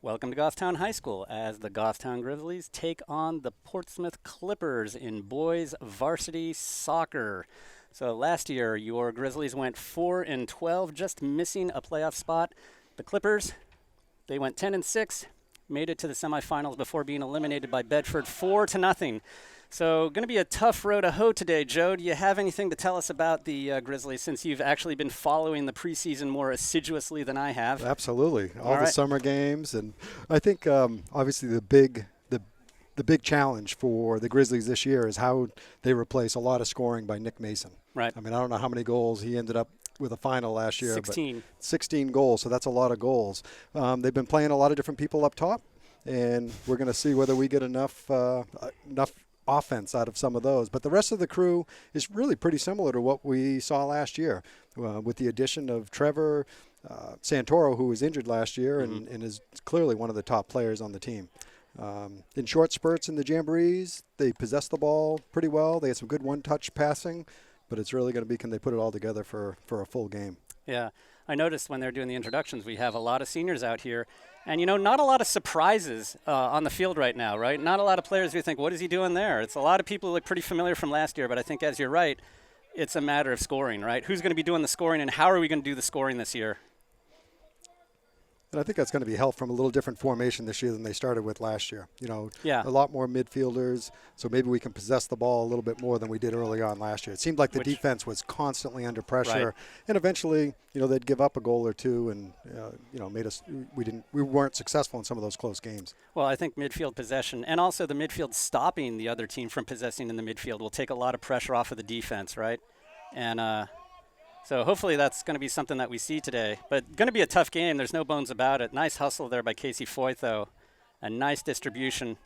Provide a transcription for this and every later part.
Welcome to Goffstown High School as the Goffstown Grizzlies take on the Portsmouth Clippers in boys varsity soccer. So last year, your Grizzlies went 4-12, just missing a playoff spot. The Clippers, they went 10-6, made it to the semifinals before being eliminated by Bedford 4-0. So going to be a tough row to hoe today, Joe. Do you have anything to tell us about the Grizzlies since you've actually been following the preseason more assiduously than I have? Absolutely. All the right. summer games. And I think obviously the big challenge for the Grizzlies this year is how they replace a lot of scoring by Nick Mason. Right. I mean, I don't know how many goals he ended up with a final last year. 16. But 16 goals, so that's a lot of goals. They've been playing a lot of different people up top, and we're going to see whether we get enough offense out of some of those. But the rest of the crew is really pretty similar to what we saw last year, with the addition of Trevor Santoro, who was injured last year and is clearly one of the top players on the team. In short spurts in the jamborees, they possess the ball pretty well. They had some good one-touch passing, but it's really going to be, can they put it all together for a full game? Yeah. I noticed when they're doing the introductions, we have a lot of seniors out here. And, not a lot of surprises on the field right now, right? Not a lot of players who think, what is he doing there? It's a lot of people who look pretty familiar from last year, but I think, as you're right, it's a matter of scoring, right? Who's going to be doing the scoring, and how are we going to do the scoring this year? And I think that's going to be helped from a little different formation this year than they started with last year. Yeah. A lot more midfielders, so maybe we can possess the ball a little bit more than we did early on last year. It seemed like the defense was constantly under pressure, right. And eventually, they'd give up a goal or two, and we weren't successful in some of those close games. Well, I think midfield possession and also the midfield stopping the other team from possessing in the midfield will take a lot of pressure off of the defense, right? And so hopefully that's going to be something that we see today. But going to be a tough game. There's no bones about it. Nice hustle there by Casey Foyt, though. A nice distribution.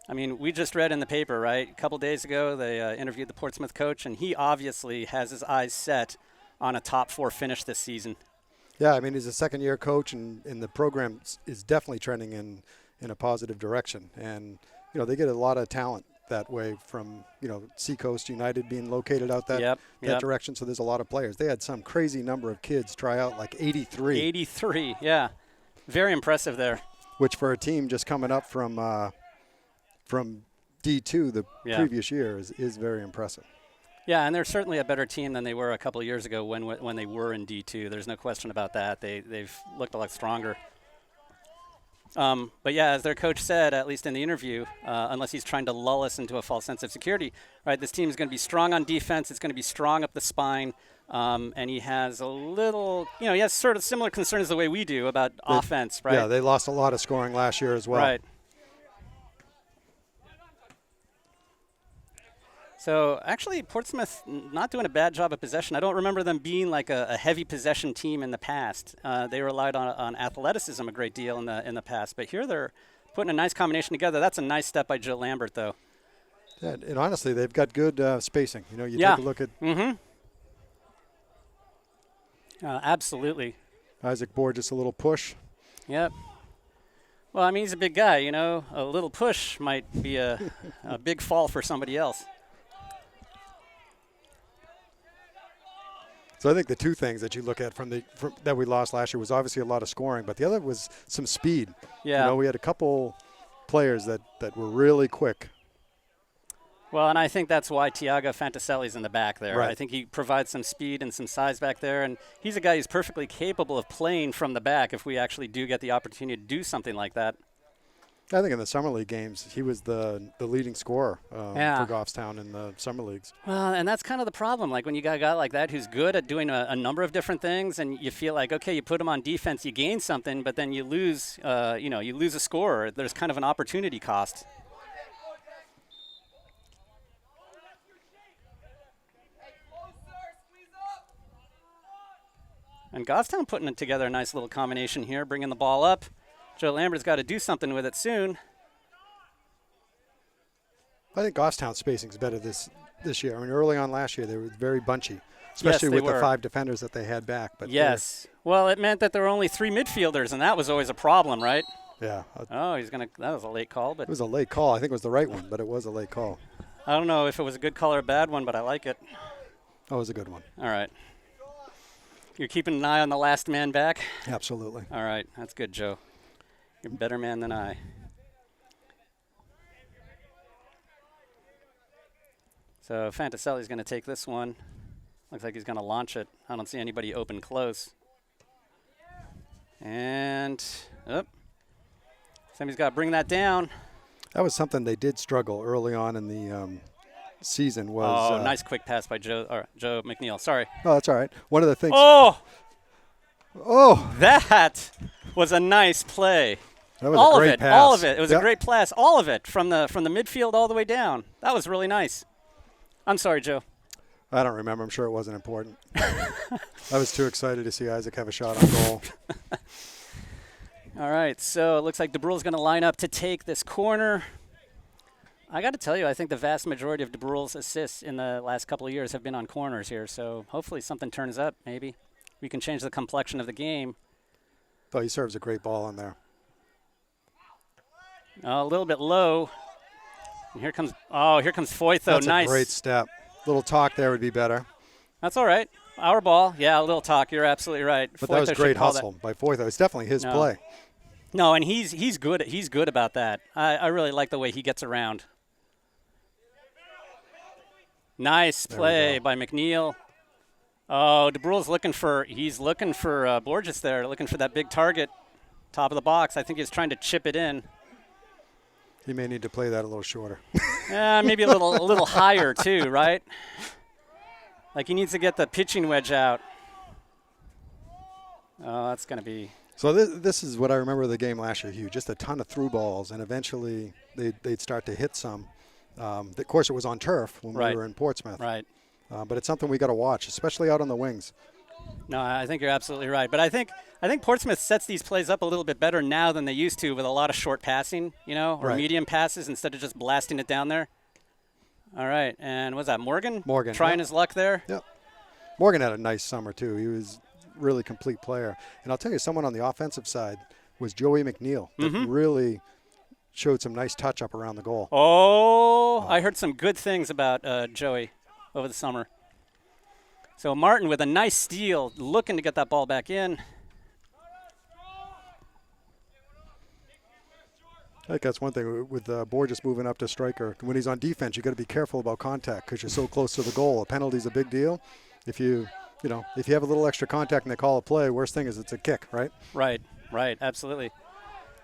I mean, we just read in the paper, right? A couple days ago, they interviewed the Portsmouth coach, and he obviously has his eyes set on a top 4 finish this season. Yeah, I mean, he's a second-year coach, and the program is definitely trending in a positive direction. And, they get a lot of talent that way from, Seacoast United being located out that direction. So there's a lot of players. They had some crazy number of kids try out, like 83. 83, yeah. Very impressive there. Which for a team just coming up from D2 the previous year is very impressive. Yeah, and they're certainly a better team than they were a couple of years ago when they were in D2. There's no question about that. They've looked a lot stronger. But yeah, as their coach said, at least in the interview, unless he's trying to lull us into a false sense of security, right, this team is going to be strong on defense. It's going to be strong up the spine. And he has a little, he has sort of similar concerns the way we do about offense, right? Yeah, they lost a lot of scoring last year as well. Right. So actually, Portsmouth not doing a bad job of possession. I don't remember them being like a heavy possession team in the past. They relied on athleticism a great deal in the past. But here they're putting a nice combination together. That's a nice step by Joe Lambert, though. Yeah, and honestly, they've got good spacing. You take a look at absolutely. Isaac Borges, a little push. Yep. Well, I mean, he's a big guy. A little push might be a big fall for somebody else. So I think the two things that you look at from that we lost last year was obviously a lot of scoring, but the other was some speed. Yeah. We had a couple players that were really quick. Well, and I think that's why Tiago Fantaselli's in the back there. Right. I think he provides some speed and some size back there, and he's a guy who's perfectly capable of playing from the back if we actually do get the opportunity to do something like that. I think in the summer league games, he was the leading scorer for Goffstown in the summer leagues. Well, and that's kind of the problem. Like when you got a guy like that who's good at doing a number of different things, and you feel like, okay, you put him on defense, you gain something, but then you lose. You lose a scorer. There's kind of an opportunity cost. And Goffstown putting it together a nice little combination here, bringing the ball up. Joe Lambert's got to do something with it soon. I think Goffstown's spacing is better this year. I mean, early on last year, they were very bunchy, especially with the 5 defenders that they had back. But yes. Well, it meant that there were only 3 midfielders, and that was always a problem, right? Yeah. Oh, that was a late call. But it was a late call. I think it was the right one, but it was a late call. I don't know if it was a good call or a bad one, but I like it. Oh, it was a good one. All right. You're keeping an eye on the last man back? Absolutely. All right. That's good, Joe. You're a better man than I. So Fantaselli's going to take this one. Looks like he's going to launch it. I don't see anybody open close. And, somebody's got to bring that down. That was something they did struggle early on in the season. Was nice quick pass by Joe McNeil. Sorry. Oh, that's all right. One of the things. Oh, that was a nice play. That was All a great of it, pass. all of it. It was a great pass, all of it from the midfield all the way down. That was really nice. I'm sorry, Joe. I don't remember. I'm sure it wasn't important. I was too excited to see Isaac have a shot on goal. All right, so it looks like DeBrule's going to line up to take this corner. I got to tell you, I think the vast majority of DeBrule's assists in the last couple of years have been on corners here, so hopefully something turns up, maybe. We can change the complexion of the game. Oh, he serves a great ball in there. A little bit low. And here comes Foyth, though. That's Nice. a great step. Little talk there would be better. That's all right. Our ball. Yeah, a little talk. You're absolutely right. But that was great hustle by Foyth. It's definitely his play. No, and he's good. He's good about that. I really like the way he gets around. Nice play by McNeil. Oh, DeBrule's looking for Borges there, looking for that big target, top of the box. I think he's trying to chip it in. He may need to play that a little shorter. Maybe a little higher too, right? Like he needs to get the pitching wedge out. Oh, that's going to be. So this is what I remember of the game last year, Hugh. Just a ton of through balls, and eventually they'd start to hit some. Of course, it was on turf when we were in Portsmouth. Right. But it's something we got to watch, especially out on the wings. No, I think you're absolutely right. But I think Portsmouth sets these plays up a little bit better now than they used to, with a lot of short passing, or medium passes instead of just blasting it down there. All right, and what's that, Morgan? Morgan. Trying his luck there? Yep. Morgan had a nice summer, too. He was a really complete player. And I'll tell you, someone on the offensive side was Joey McNeil that really showed some nice touch up around the goal. Oh, I heard some good things about Joey over the summer. So Martin with a nice steal, looking to get that ball back in. I think that's one thing with Borges moving up to striker. When he's on defense, you got to be careful about contact because you're so close to the goal. A penalty's a big deal. If you have a little extra contact and they call a play, worst thing is it's a kick, right? Right, absolutely.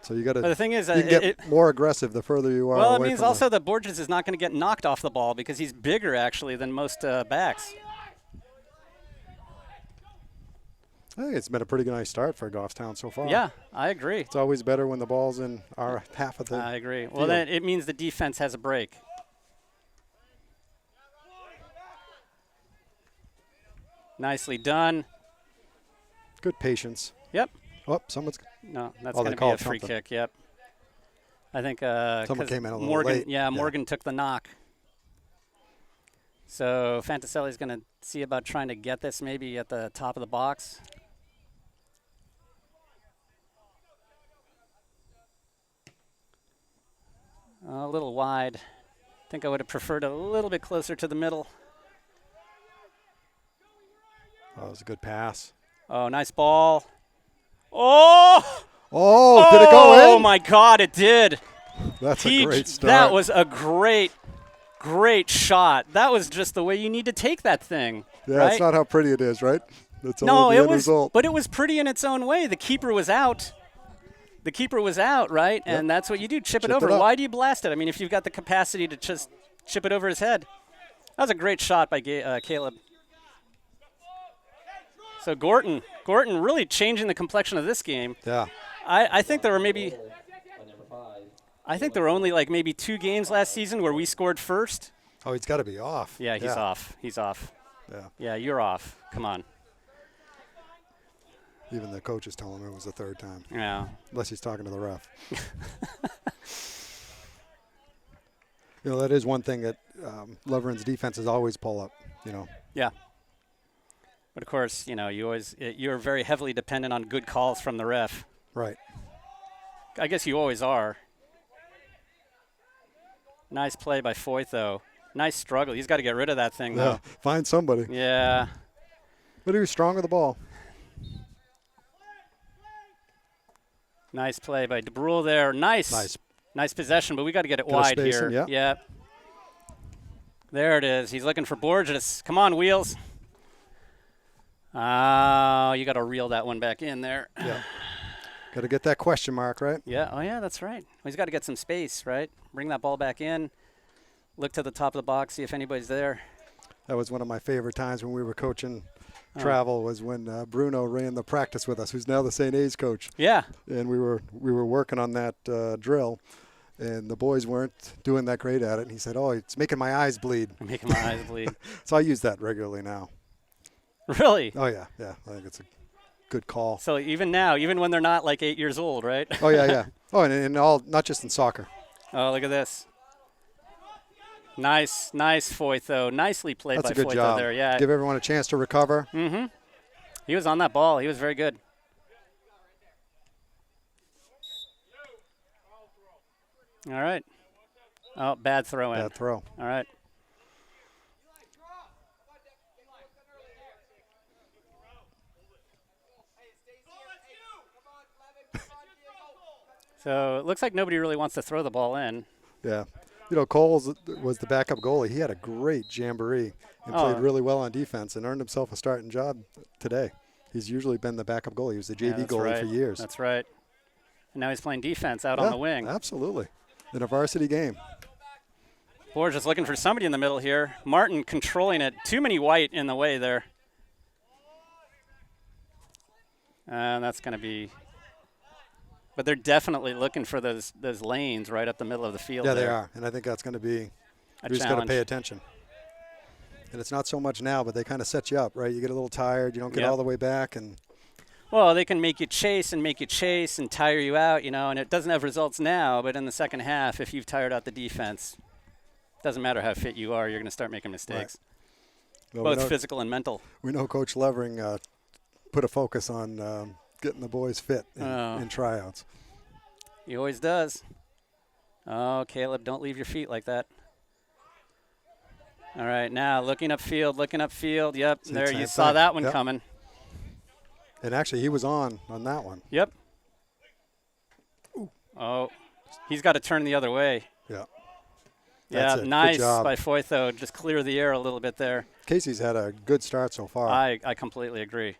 So you got to. But the thing is, you can get more aggressive the further you are. Well, away it means from also that Borges is not going to get knocked off the ball because he's bigger actually than most backs. I think it's been a pretty nice start for Goffstown so far. Yeah, I agree. It's always better when the ball's in our half of the I agree. field. Well, then it means the defense has a break. Nicely done. Good patience. Yep. Oh, someone's. No, that's they going to be called a free something. kick. Yep. I think Someone came in a little Morgan. late. Yeah, Morgan took the knock. So Fantaselli's going to see about trying to get this maybe at the top of the box. A little wide. I think I would have preferred a little bit closer to the middle. Oh, it was a good pass. Oh, nice ball. Oh! Oh, did it go in? Oh, my God, it did. That's a great start. That was a great shot. That was just the way you need to take that thing. Yeah, right? it's not how pretty it is, right? It's No, only the it end was, result. but it was pretty in its own way. The keeper was out. The keeper was out, right? Yep. And that's what you do, chip it Chip over. it up. Why do you blast it? I mean, if you've got the capacity to just chip it over his head. That was a great shot by Caleb. So Gorton really changing the complexion of this game. Yeah. I think there were only like maybe 2 games last season where we scored first. Oh, he's got to be off. Yeah, he's off. He's off. Yeah. Yeah, you're off. Come on. Even the coach is telling him it was the third time. Yeah. Unless he's talking to the ref. That is one thing that Leveren's defenses always pull up, Yeah. But of course, you're very heavily dependent on good calls from the ref. Right. I guess you always are. Nice play by Foyth, though. Nice struggle. He's got to get rid of that thing, though. Yeah. Find somebody. Yeah. But he was strong with the ball. Nice play by DeBrule there. Nice possession, but we got to get it wide here. Yeah. Yep. There it is. He's looking for Borges. Come on, Wheels. Oh, you got to reel that one back in there. Yeah. Got to get that question mark, right? Yeah. Oh, yeah, that's right. Well, he's got to get some space, right? Bring that ball back in. Look to the top of the box, see if anybody's there. That was one of my favorite times when we were coaching travel was when Bruno ran the practice with us, who's now the St. A's coach. Yeah. And we were working on that drill, and the boys weren't doing that great at it. And he said, "Oh, it's making my eyes bleed." Making my eyes bleed. So I use that regularly now. Really? Oh, yeah. I think it's a good call. So even now, even when they're not like 8 years old, right? Oh, yeah. Oh, and all, not just in soccer. Oh, look at this. Nice Foyth, though. Nicely played That's by a good Foyth job. there. Yeah. Give everyone a chance to recover. Mm-hmm. He was on that ball. He was very good. All right. Oh, bad throw in. Bad throw. All right. So it looks like nobody really wants to throw the ball in. Yeah. You know, Coles was the backup goalie. He had a great jamboree and played really well on defense and earned himself a starting job today. He's usually been the backup goalie. He was the JV goalie for years. That's right. And now he's playing defense out on the wing. Absolutely. In a varsity game. Borges looking for somebody in the middle here. Martin controlling it. Too many white in the way there. And that's going to be... But they're definitely looking for those lanes right up the middle of the field. Yeah, there. they are. And I think that's going to be – you just got to challenge. pay attention. And it's not so much now, but they kind of set you up, right? You get a little tired. You don't get all the way back. And well, they can make you chase and tire you out, you know, and it doesn't have results now, but in the second half, if you've tired out the defense, doesn't matter how fit you are, you're going to start making mistakes, well, both physical and mental. We know Coach Levering put a focus on getting the boys fit in tryouts. He always does. Oh, Caleb, don't leave your feet like that. All right, now looking upfield. Yep, there you saw that one coming. And actually, he was on that one. Yep. Ooh. Oh, he's got to turn the other way. Yeah. Yeah, nice by Foytho. Just clear the air a little bit there. Casey's had a good start so far. I completely agree.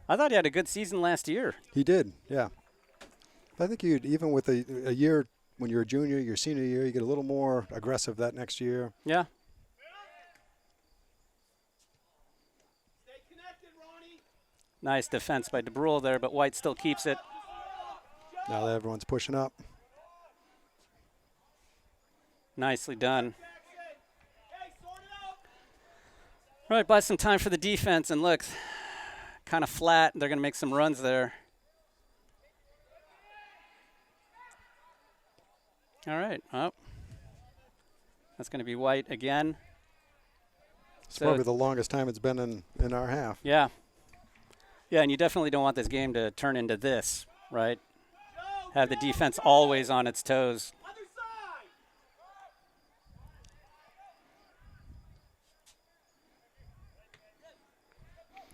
I thought he had a good season last year. He did, yeah. I think even with a year when you're a junior, your senior year, you get a little more aggressive that next year. Yeah. Nice defense by DeBrule there, but White still keeps it. Now that everyone's pushing up. Nicely done. All right, buy some time for the defense, and look, kind of flat. They're going to make some runs there. All right. Oh. That's going to be White again. It's probably the longest time it's been in our half. Yeah. Yeah, and you definitely don't want this game to turn into this, right? Have the defense always on its toes.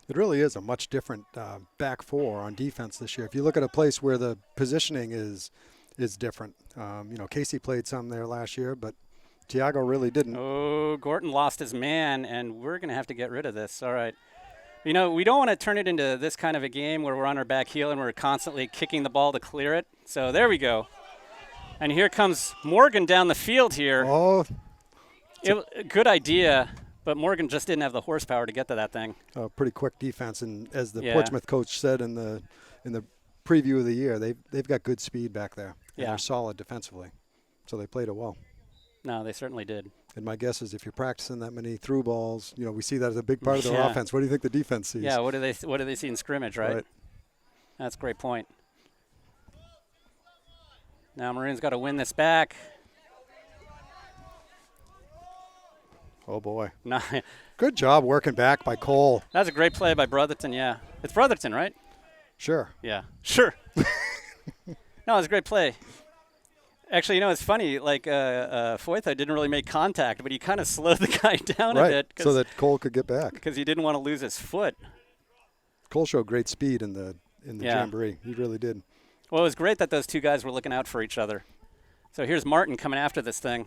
It really is a much different back four on defense this year. If you look at a place where the positioning is different, you know, Casey played some there last year, but Tiago really didn't. Oh, Gorton lost his man, and we're going to have to get rid of this. All right. You know, we don't want to turn it into this kind of a game where we're on our back heel and we're constantly kicking the ball to clear it. So there we go. And here comes Morgan down the field here. Oh. Good idea, but Morgan just didn't have the horsepower to get to that thing. Pretty quick defense, and as the Portsmouth coach said in the preview of the year, they've got good speed back there. And they're solid defensively, so they played it well. No, they certainly did. And my guess is if you're practicing that many through balls, you know, we see that as a big part of their offense. What do you think the defense sees? Yeah, what do they see in scrimmage, right? That's a great point. Now Maroon's got to win this back. Oh, boy. No. Good job working back by Cole. That's a great play by Brotherton, yeah. It's Brotherton, right? Sure. Yeah. Sure. No, it's a great play. Actually, you know, it's funny, like Foytho didn't really make contact, but he kind of slowed the guy down a bit. So that Cole could get back. Because he didn't want to lose his foot. Cole showed great speed in the jamboree. He really did. Well, it was great that those two guys were looking out for each other. So here's Martin coming after this thing.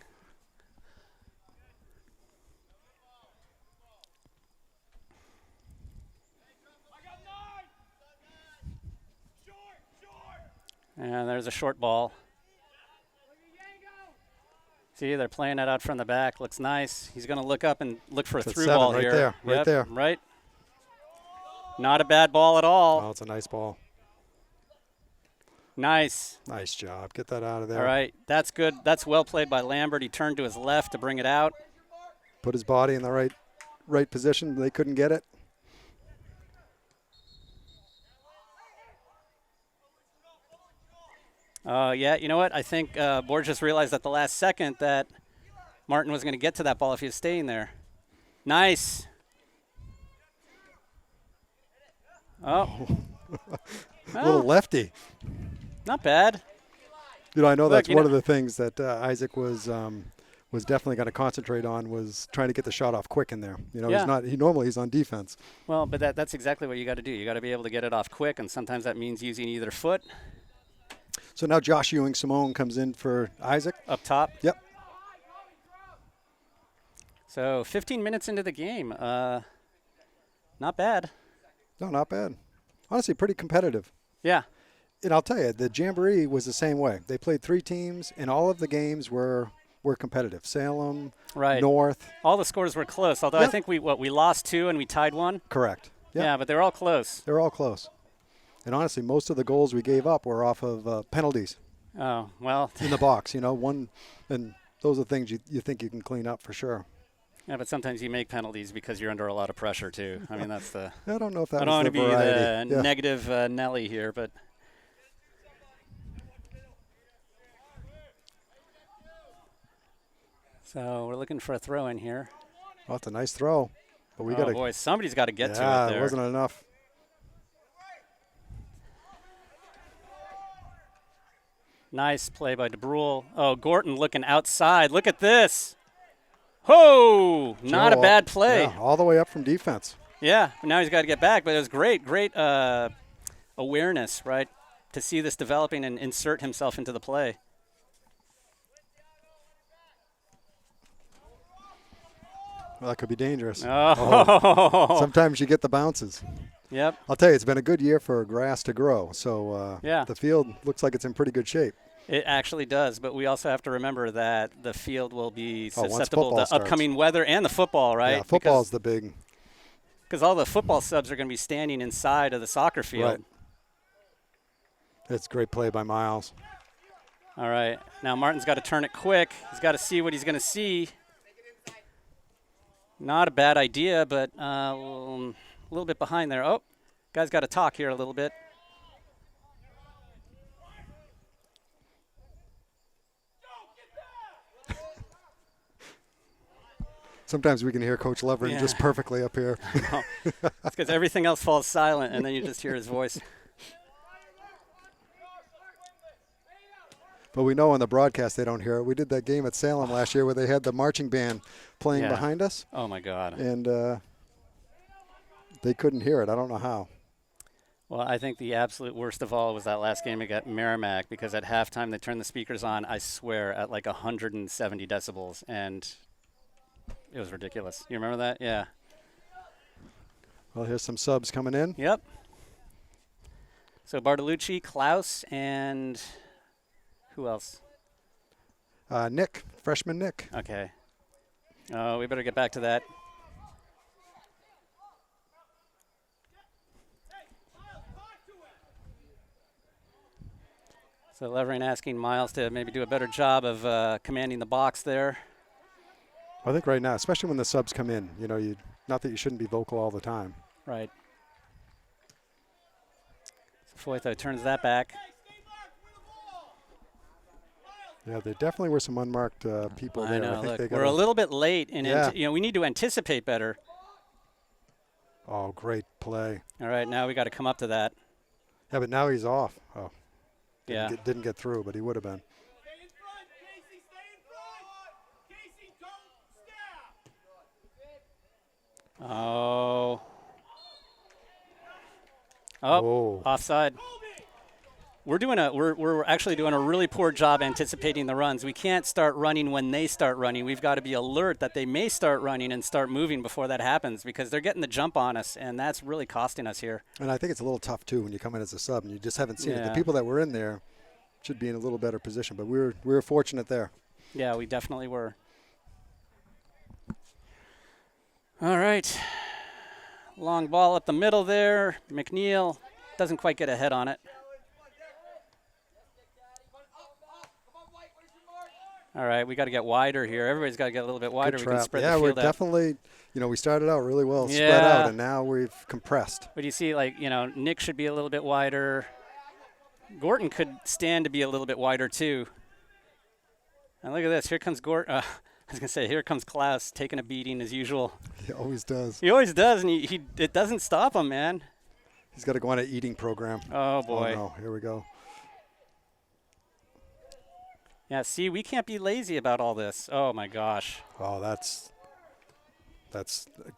And there's a short ball. See, they're playing it out from the back. Looks nice. He's going to look up and look for a through ball right here. There, right yep, there. Right. Not a bad ball at all. Oh, it's a nice ball. Nice. Nice job. Get that out of there. All right. That's good. That's well played by Lambert. He turned to his left to bring it out. Put his body in the right position. They couldn't get it. Yeah, you know what? I think Borges realized at the last second that Martin was going to get to that ball if he was staying there. Nice. Oh. Little lefty. Not bad. You know, I know Look, that's one of the things that Isaac was definitely going to concentrate on, was trying to get the shot off quick in there. You know, Yeah. he's on defense. Well, but that's exactly what you got to do. You got to be able to get it off quick, and sometimes that means using either foot. So now Josh Ewing-Simone comes in for Isaac. Up top. Yep. So 15 minutes into the game. Not bad. No, not bad. Honestly, pretty competitive. Yeah. And I'll tell you, the Jamboree was the same way. They played 3 teams, and all of the games were competitive. Salem, Right. North. All the scores were close, although I think we lost 2 and we tied 1. Correct. Yep. Yeah, but they were all close. They were all close. And honestly, most of the goals we gave up were off of penalties Oh, well. in the box. You know, and those are things you think you can clean up for sure. Yeah, but sometimes you make penalties because you're under a lot of pressure, too. I mean, that's the... I don't know if that I don't want was to the be variety. the negative Nelly here, but... So we're looking for a throw in here. Oh, it's a nice throw. But we Oh, boy, somebody's got to get to it Yeah, there. it wasn't enough. Nice play by DeBrule. Oh, Gorton looking outside. Look at this. Ho! Not a bad play. Yeah, all the way up from defense. Yeah, but now he's got to get back. But it was great awareness, right, to see this developing and insert himself into the play. Well, that could be dangerous. Oh. Sometimes you get the bounces. Yep. I'll tell you, it's been a good year for grass to grow. So Yeah. the field looks like it's in pretty good shape. It actually does, but we also have to remember that the field will be once susceptible football to starts. upcoming weather and the football, right? Yeah, football's the big. Because all the football subs are going to be standing inside of the soccer field. Right. It's great play by Miles. All right. Now Martin's got to turn it quick. He's got to see what he's going to see. Not a bad idea, but a little bit behind there. Oh, guy's got to talk here a little bit. Sometimes we can hear Coach Levering just perfectly up here. It's because everything else falls silent, and then you just hear his voice. But we know on the broadcast they don't hear it. We did that game at Salem last year where they had the marching band playing behind us. Oh, my God. And they couldn't hear it. I don't know how. Well, I think the absolute worst of all was that last game against Merrimack, because at halftime they turned the speakers on, I swear, at like 170 decibels, and it was ridiculous. You remember that? Yeah. Well, here's some subs coming in. Yep. So Bartolucci, Klaus, and who else? Nick, freshman Nick. Okay. Oh, we better get back to that. So Levering asking Miles to maybe do a better job of commanding the box there. I think right now, especially when the subs come in, you know, not that you shouldn't be vocal all the time. Right. So Foytho turns that back. Yeah, there definitely were some unmarked people there. I know. think Look, we're a little bit late, and we need to anticipate better. Oh, great play. All right, now we got to come up to that. Yeah, but now he's off. Oh, Yeah. Didn't get through, but he would have been. Oh. Oh, offside. we're actually doing a really poor job anticipating the runs. We can't start running when they start running. We've got to be alert that they may start running and start moving before that happens, because they're getting the jump on us, and that's really costing us here. And I think it's a little tough too when you come in as a sub and you just haven't seen it. Yeah. The people that were in there should be in a little better position, but we were fortunate there. Yeah, we definitely were. All right. Long ball up the middle there. McNeil doesn't quite get a head on it. All right, we got to get wider here. Everybody's got to get a little bit wider. Good We can trap. spread Yeah, the we're field out. definitely, we started out really well spread Yeah. out, and now we've compressed. But you see, Nick should be a little bit wider. Gorton could stand to be a little bit wider, too. And look at this. Here comes Gorton. I was going to say, here comes Klaus taking a beating as usual. He always does. He always does, and it doesn't stop him, man. He's got to go on an eating program. Oh, boy. Oh, no. Here we go. Yeah, see, we can't be lazy about all this. Oh, my gosh. Oh, that's a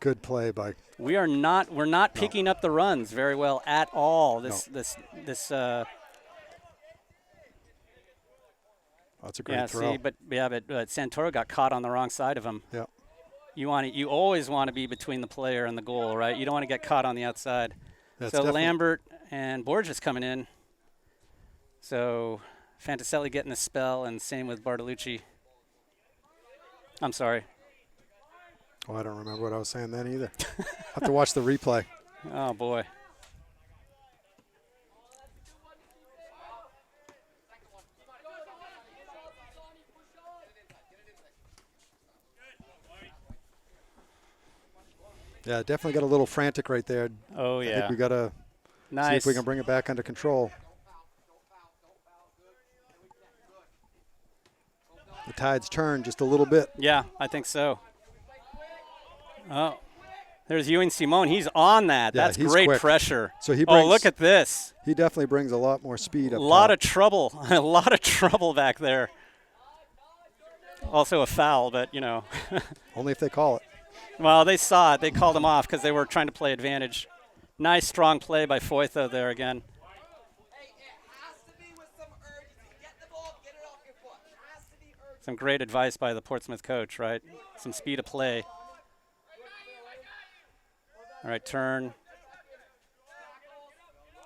good play by. We're not picking up the runs very well at all. This That's a great throw. See, but Santoro got caught on the wrong side of him. Yeah. You always want to be between the player and the goal, right? You don't want to get caught on the outside. That's So definitely- Lambert and Borges coming in. So Fantaselli getting the spell, and same with Bartolucci. I'm sorry. Oh, I don't remember what I was saying then either. Have to watch the replay. Oh, boy. Yeah, definitely got a little frantic right there. Oh, I yeah. think we got to see Nice. if we can bring it back under control. The tide's turned just a little bit. Yeah, I think so. Oh, there's Ewing Simone. He's on that. Yeah, That's he's great quick. pressure. So he Oh, brings, look at this. he definitely brings a lot more speed up A lot top. of trouble. A lot of trouble back there. Also a foul, but, Only if they call it. Well, they saw it. They called him off because they were trying to play advantage. Nice, strong play by Foytho there again. Some great advice by the Portsmouth coach, right? Some speed of play. All right, turn.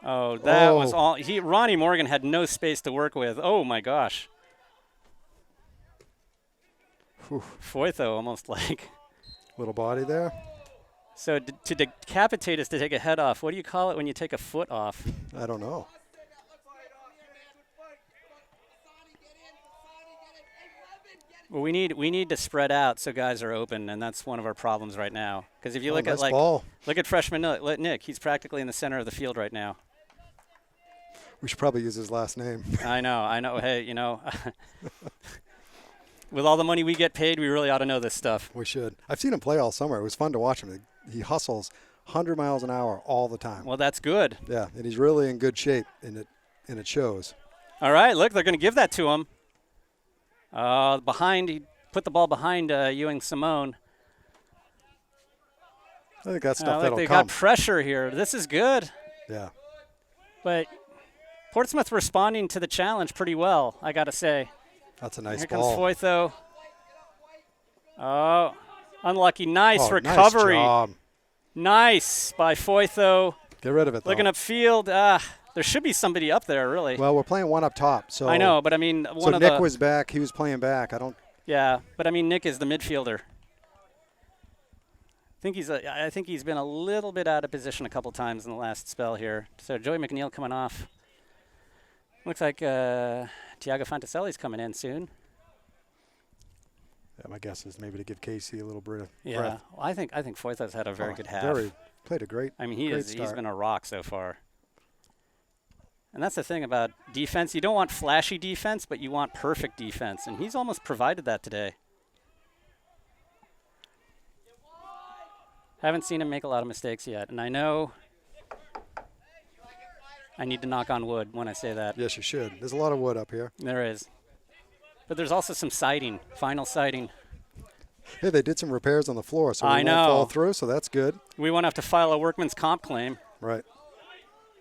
Oh, that was all. Ronnie Morgan had no space to work with. Oh, my gosh. Whew. Foytho almost like. Little body there. So to decapitate is to take a head off. What do you call it when you take a foot off? I don't know. Well, we need to spread out so guys are open, and that's one of our problems right now. Because if you look nice at ball. look at freshman Nick, he's practically in the center of the field right now. We should probably use his last name. I know. Hey, with all the money we get paid, we really ought to know this stuff. We should. I've seen him play all summer. It was fun to watch him. He hustles 100 miles an hour all the time. Well, that's good. Yeah, and he's really in good shape, and it shows. All right, look, they're going to give that to him. He put the ball behind Ewing Simone. I think that's stuff Look, that'll they come. got pressure here. This is good. Yeah. But Portsmouth responding to the challenge pretty well, I got to say. That's a nice Here ball. comes Foytho. Oh, unlucky. Nice Nice recovery. job. Nice by Foytho. Get rid of it, though. Looking upfield. There should be somebody up there, really. Well, we're playing one up top. So I know, but I mean, So Nick was back. He was playing back. Yeah, but I mean, Nick is the midfielder. I think he's been a little bit out of position a couple times in the last spell here. So Joey McNeil coming off. Looks like Tiago Fantaselli's coming in soon. Yeah, my guess is maybe to give Casey a little bit of Yeah, breath. well, I think Foytho's had a very good half. Played a great. I mean, great he's start. been a rock so far. And that's the thing about defense. You don't want flashy defense, but you want perfect defense. And he's almost provided that today. Haven't seen him make a lot of mistakes yet. And I know I need to knock on wood when I say that. Yes, you should. There's a lot of wood up here. There is. But there's also some siding, final siding. Hey, they did some repairs on the floor, so I we know. won't fall through, so that's good. We won't have to file a workman's comp claim. Right.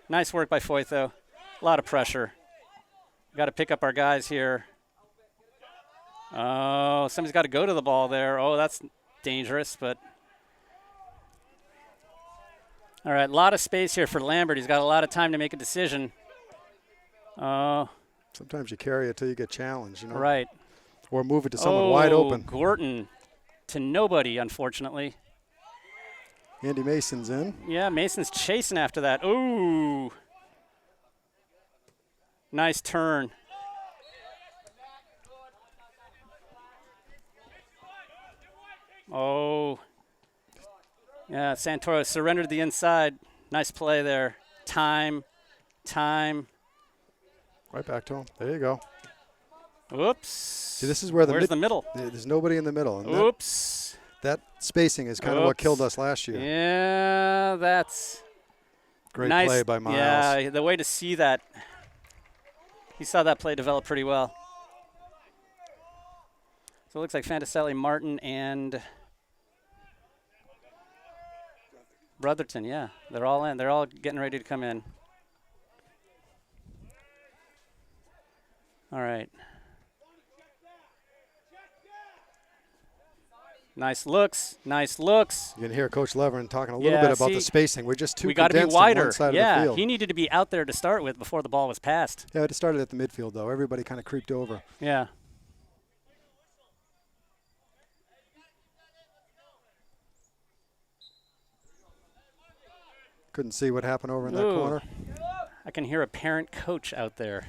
Nice work by Foytho. A lot of pressure. Got to pick up our guys here. Oh, somebody's got to go to the ball there. Oh, that's dangerous, but. All right, a lot of space here for Lambert. He's got a lot of time to make a decision. Sometimes you carry it till you get challenged, you know. Right. Or move it to someone wide open. Gorton to nobody, unfortunately. Andy Mason's in. Yeah, Mason's chasing after that. Ooh. Nice turn. Oh. Yeah, Santoro surrendered the inside. Nice play there. Time. Right back to him. There you go. Oops. See, this is where Where's the middle? There's nobody in the middle. And Oops. That spacing is kind of what killed us last year. Yeah, that's great nice play by Miles. Yeah, the way to see that. He saw that play develop pretty well. So it looks like Fantaselli, Martin, and Brotherton, yeah. They're all in. They're all getting ready to come in. All right. Nice looks. You can hear Coach Leverin talking a little bit about the spacing. We're just too got to be condensed on wider. one side of the field. He needed to be out there to start with before the ball was passed. Yeah, it started at the midfield, though. Everybody kind of creeped over. Yeah. Couldn't see what happened over in that corner. I can hear a parent coach out there.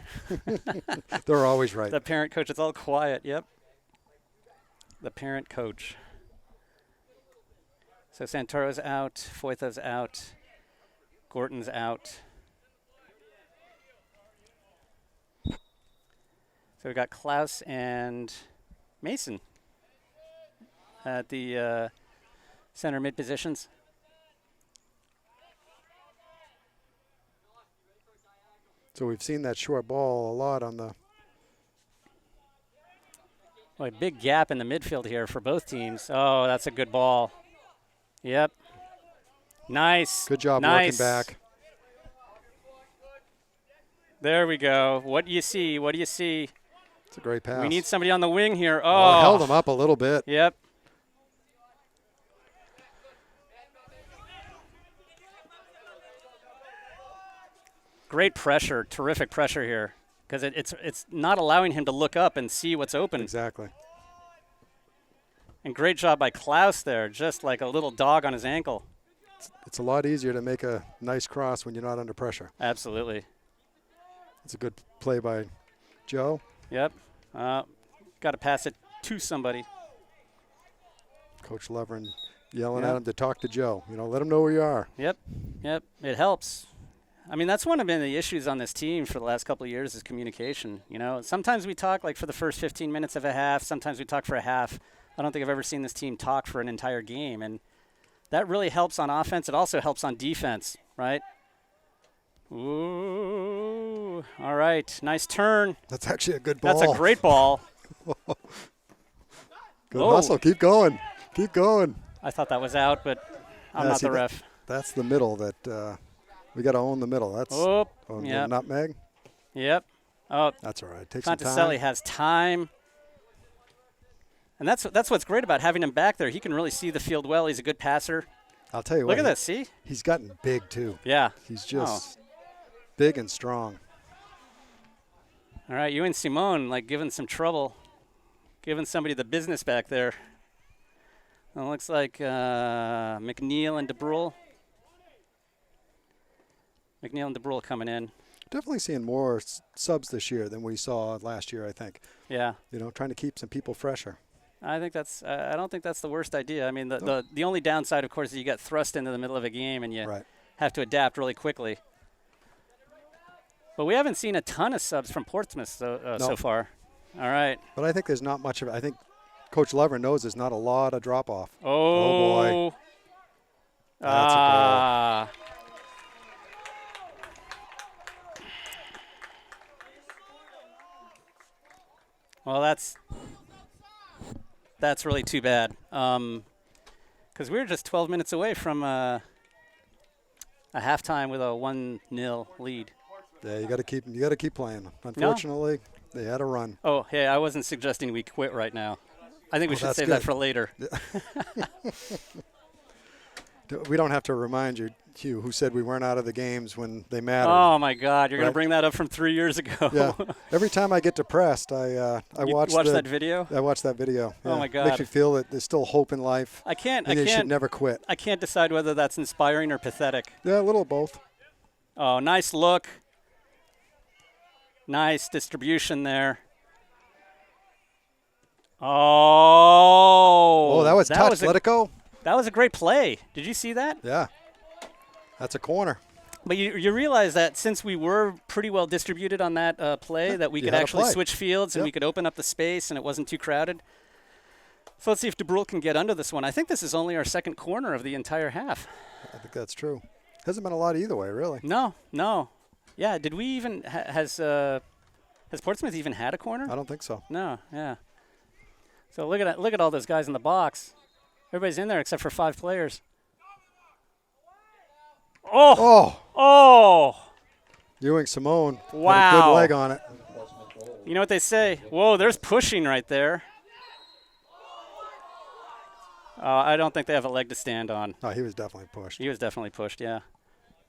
They're always right. The parent coach, it's all quiet, yep. The parent coach. So Santoro's out, Foytha's out, Gorton's out. So we've got Klaus and Mason at the center mid positions. So we've seen that short ball a lot on the. Well, a big gap in the midfield here for both teams. Oh, that's a good ball. Yep. Nice. Good job working back. There we go. What do you see? It's a great pass. We need somebody on the wing here. Oh, held him up a little bit. Yep. Great pressure, terrific pressure here, because it's not allowing him to look up and see what's open. Exactly. And great job by Klaus there, just like a little dog on his ankle. It's a lot easier to make a nice cross when you're not under pressure. Absolutely. It's a good play by Joe. Yep. Got to pass it to somebody. Coach Leverin yelling at him to talk to Joe. You know, let him know where you are. Yep. It helps. I mean, that's one of the issues on this team for the last couple of years is communication. You know, sometimes we talk like for the first 15 minutes of a half. Sometimes we talk for a half. I don't think I've ever seen this team talk for an entire game. And that really helps on offense. It also helps on defense, right? Ooh. All right. Nice turn. That's actually a good ball. That's a great ball. Good hustle. Keep going. I thought that was out, but I'm not the ref. That's the middle that we got to own the middle. That's nutmeg. Yep. Oh, that's all right. Take some time. Fantaselli has time. And that's what's great about having him back there. He can really see the field well. He's a good passer. I'll tell you what. Look at this. See? He's gotten big, too. Yeah. He's just big and strong. All right. You and Simone, giving some trouble. Giving somebody the business back there. It looks like McNeil and DeBrule. McNeil and DeBrule coming in. Definitely seeing more subs this year than we saw last year, I think. Yeah. You know, trying to keep some people fresher. I think that's. I don't think that's the worst idea. I mean, the only downside, of course, is you get thrust into the middle of a game and you have to adapt really quickly. But we haven't seen a ton of subs from Portsmouth so far. All right. But I think there's not much of it. I think Coach Leverin knows there's not a lot of drop off. Oh boy. That's a goal. Well, that's really too bad. Because we were just 12 minutes away from a halftime with a 1-0 lead. Yeah, you got to keep playing. Unfortunately, they had a run. Oh, hey, I wasn't suggesting we quit right now. I think we should save that for later. We don't have to remind you, Hugh, who said we weren't out of the games when they mattered. Oh my God, you're going to bring that up from 3 years ago. Yeah. Every time I get depressed, I watch that video. I watch that video. Yeah. Oh my God, makes me feel that there's still hope in life. I can't. You should never quit. I can't decide whether that's inspiring or pathetic. Yeah, a little of both. Oh, nice look. Nice distribution there. Oh, that was touch. Let it go. That was a great play. Did you see that? Yeah. That's a corner. But you realize that since we were pretty well distributed on that play, that we could actually switch fields and we could open up the space and it wasn't too crowded. So let's see if DeBrule can get under this one. I think this is only our second corner of the entire half. I think that's true. Hasn't been a lot either way, really. No. Yeah, did we even has Portsmouth even had a corner? I don't think so. No, yeah. So look at all those guys in the box. Everybody's in there except for 5 players. Oh! Ewing Simone. Wow. Had a good leg on it. You know what they say? Whoa, there's pushing right there. I don't think they have a leg to stand on. Oh, he was definitely pushed. He was definitely pushed, yeah.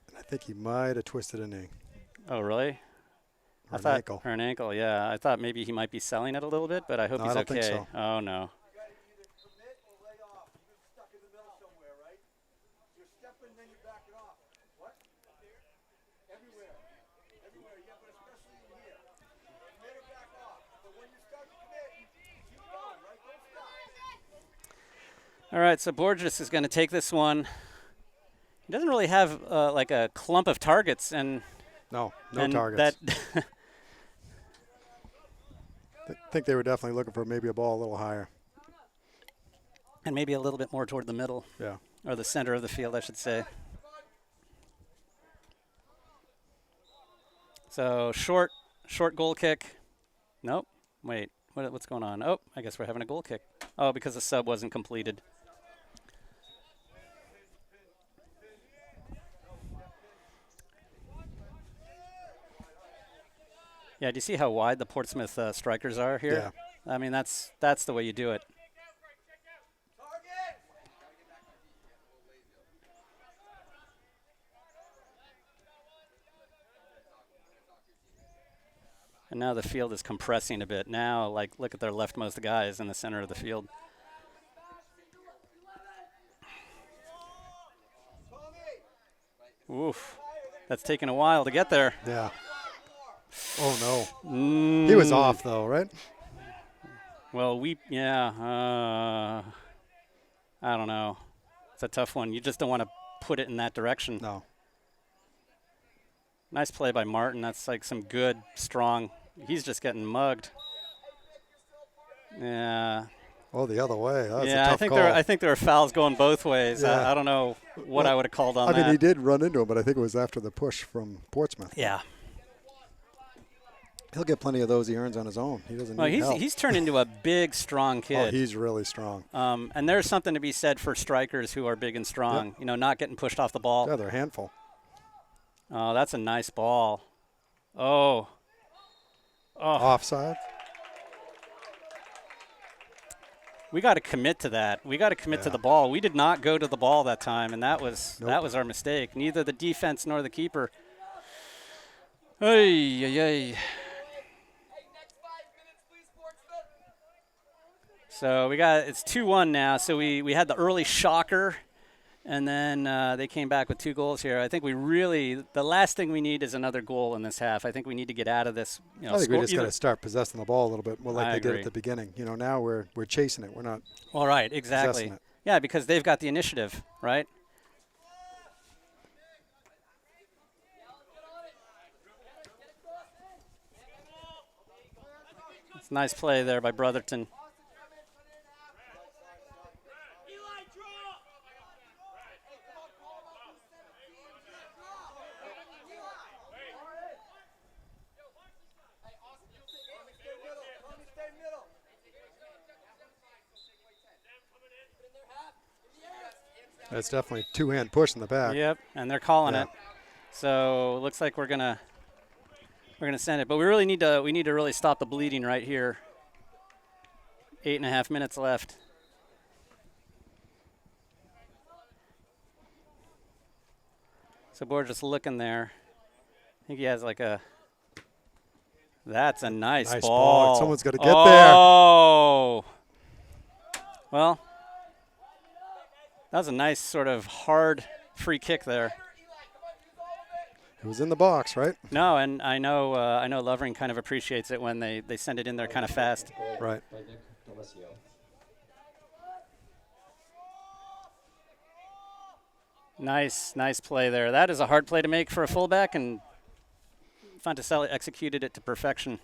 And I think he might have twisted a knee. Oh, really? Or an ankle. Or an ankle, yeah. I thought maybe he might be selling it a little bit, but I hope he's okay. I don't think so. Oh, no. All right, so Borges is going to take this one. He doesn't really have like a clump of targets, and no targets. I think they were definitely looking for maybe a ball a little higher, and maybe a little bit more toward the middle. Yeah, or the center of the field, I should say. So short goal kick. Nope. Wait, what's going on? Oh, I guess we're having a goal kick. Oh, because the sub wasn't completed. Yeah, do you see how wide the Portsmouth strikers are here? Yeah. I mean, that's the way you do it. And now the field is compressing a bit. Now, like, look at their leftmost guys in the center of the field. Oof. That's taken a while to get there. Yeah. Oh, no. He was off, though, right? Well, I don't know. It's a tough one. You just don't want to put it in that direction. No. Nice play by Martin. That's like some good, strong. He's just getting mugged. Yeah. Oh, the other way. That's yeah, a tough call. I think there are fouls going both ways. Yeah. I don't know what I would have called on that. I mean, he did run into him, but I think it was after the push from Portsmouth. Yeah. He'll get plenty of those he earns on his own. He doesn't need help. He's turned into a big, strong kid. Oh, he's really strong. And there's something to be said for strikers who are big and strong. Yep. You know, not getting pushed off the ball. Yeah, they're a handful. Oh, that's a nice ball. Oh. Offside. We got to commit to that. We got to commit to the ball. We did not go to the ball that time, and that was our mistake. Neither the defense nor the keeper. Ay. So it's 2-1 now. So we had the early shocker, and then they came back with 2 goals here. I think the last thing we need is another goal in this half. I think we need to get out of this. I think we just got to start possessing the ball a little bit more like they agree. did at the beginning. You know, now we're chasing it. We're not. All right, exactly. Possessing it. Yeah, because they've got the initiative, right? It's a nice play there by Brotherton. That's definitely 2-hand push in the back. Yep, and they're calling it. So looks like we're going to We're going to send it, but we really need to really stop the bleeding right here. 8.5 minutes left. So Boyd just looking there. I think he has like a. That's a nice ball. Someone's got to get there. Oh. Well, that was a nice sort of hard free kick there. It was in the box, right? No, and I know Lovering kind of appreciates it when they send it in there kind of fast. Right. Nice play there. That is a hard play to make for a fullback, and Fonticelli executed it to perfection.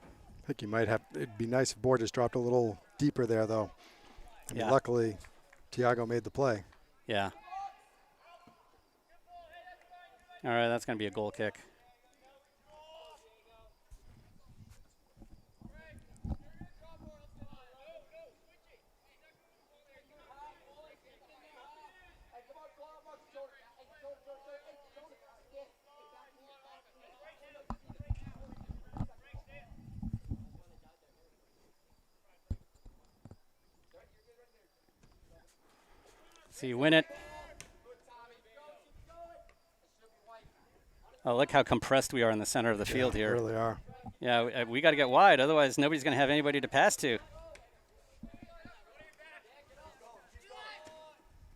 I think you might have. It'd be nice if Borges dropped a little deeper there, though. I mean, luckily, Tiago made the play. Yeah. All right, that's going to be a goal kick. So you win it. Oh, look how compressed we are in the center of the field here. We really are. Yeah, we got to get wide, otherwise nobody's going to have anybody to pass to.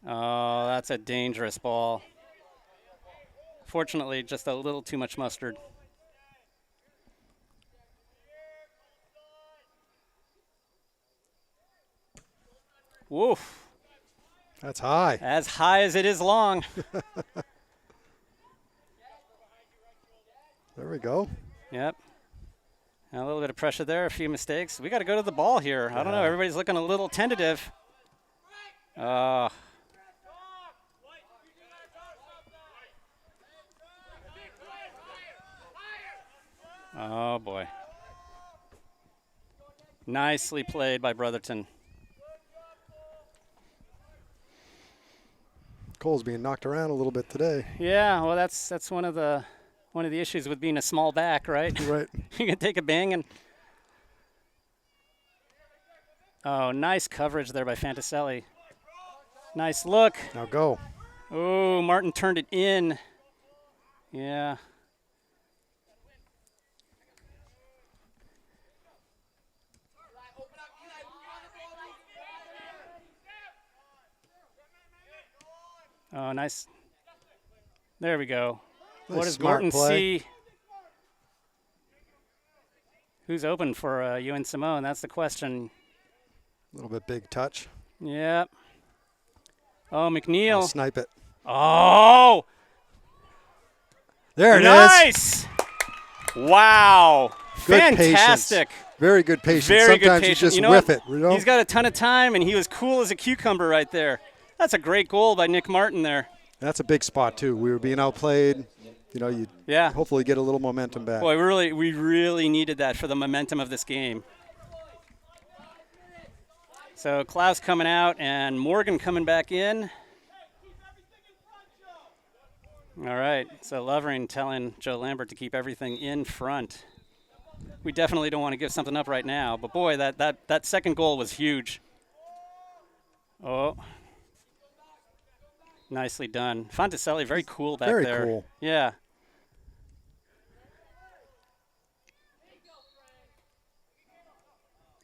Oh, that's a dangerous ball. Fortunately, just a little too much mustard. Woof. That's high. As high as it is long. There we go. Yep. And a little bit of pressure there, a few mistakes. We got to go to the ball here. I don't know. Everybody's looking a little tentative. Oh, boy. Nicely played by Brotherton. Cole's being knocked around a little bit today. Yeah, well, that's one of the issues with being a small back, right? Right. You can take a bang and. Oh, nice coverage there by Fanticelli. Nice look. Now go. Oh, Martin turned it in. Yeah. Oh, nice. There we go. Nice What does smart Morton play. see? Who's open for you and Simone? That's the question. A little bit big touch. Yep. Oh, McNeil. I'll snipe it. Oh! There it is. Nice! Wow. Good Fantastic. patience. Very good patience. Very good Sometimes patience. you just You know whiff what? it. You know? He's got a ton of time, and he was cool as a cucumber right there. That's a great goal by Nick Martin there. That's a big spot, too. We were being outplayed. You know, you hopefully get a little momentum back. Boy, we really needed that for the momentum of this game. So Klaus coming out and Morgan coming back in. All right, so Lovering telling Joe Lambert to keep everything in front. We definitely don't want to give something up right now, but boy, that second goal was huge. Oh. Nicely done. Fonticelli, very cool back there. Very cool. Yeah.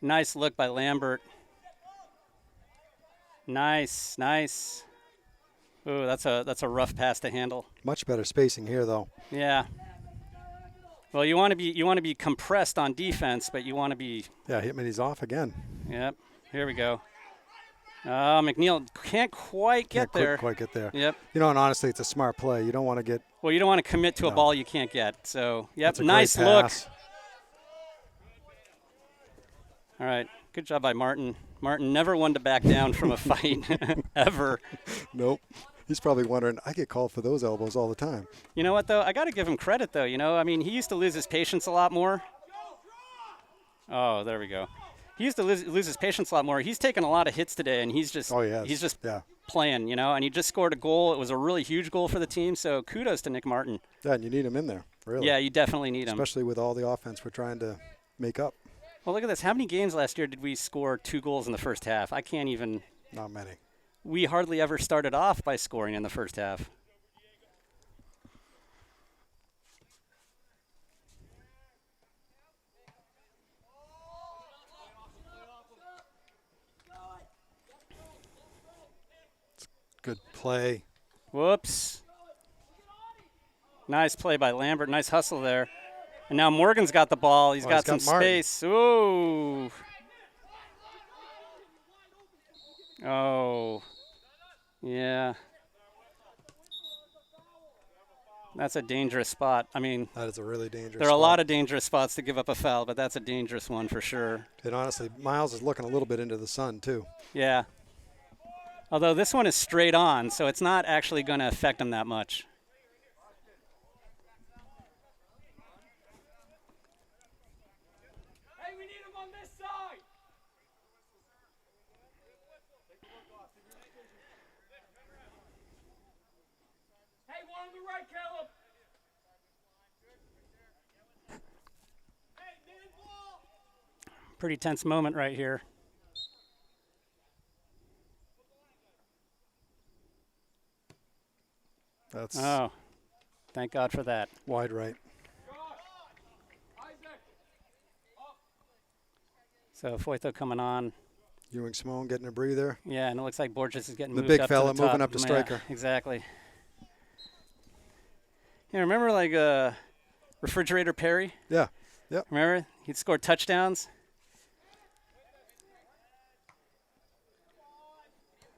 Nice look by Lambert. Nice. Ooh, that's a rough pass to handle. Much better spacing here, though. Yeah. Well, you want to be compressed on defense, but you want to be. Yeah, Hitman, off again. Yep. Here we go. McNeil can't quite get there. Quite get there. Yep. You know, and honestly, it's a smart play. You don't want to get. Well, you don't want to commit to a ball you can't get. So, yep. That's a Nice great look. pass. All right. Good job by Martin. Martin never one to back down from a fight, ever. Nope. He's probably wondering, I get called for those elbows all the time. You know what, though? I got to give him credit, though. You know, I mean, he used to lose his patience a lot more. Oh, there we go. He used to lose his patience a lot more. He's taken a lot of hits today, and he's just playing, you know, and he just scored a goal. It was a really huge goal for the team, so kudos to Nick Martin. Yeah, and you need him in there, really. Yeah, you definitely need him. Especially with all the offense we're trying to make up. Well, look at this. How many games last year did we score 2 goals in the first half? I can't even. Not many. We hardly ever started off by scoring in the first half. Good play. Whoops. Nice play by Lambert. Nice hustle there. And now Morgan's got the ball. He's got some space. Ooh. Oh. Yeah. That's a dangerous spot. I mean, that is a really dangerous there are spot. a lot of dangerous spots to give up a foul, but that's a dangerous one for sure. And honestly, Miles is looking a little bit into the sun, too. Yeah. Although this one is straight on, so it's not actually going to affect him that much. Hey, we need him on this side. Hey, one on the right, Caleb. Hey, man ball. Pretty tense moment right here. That's Oh, thank God for that. wide right. So Foytho coming on. Ewing Simone getting a breather. Yeah, and it looks like Borges is getting The moved big up fella to the top. moving up to striker. Yeah, exactly. Yeah, remember like Refrigerator Perry? Yeah. Yep. Remember? He'd scored touchdowns.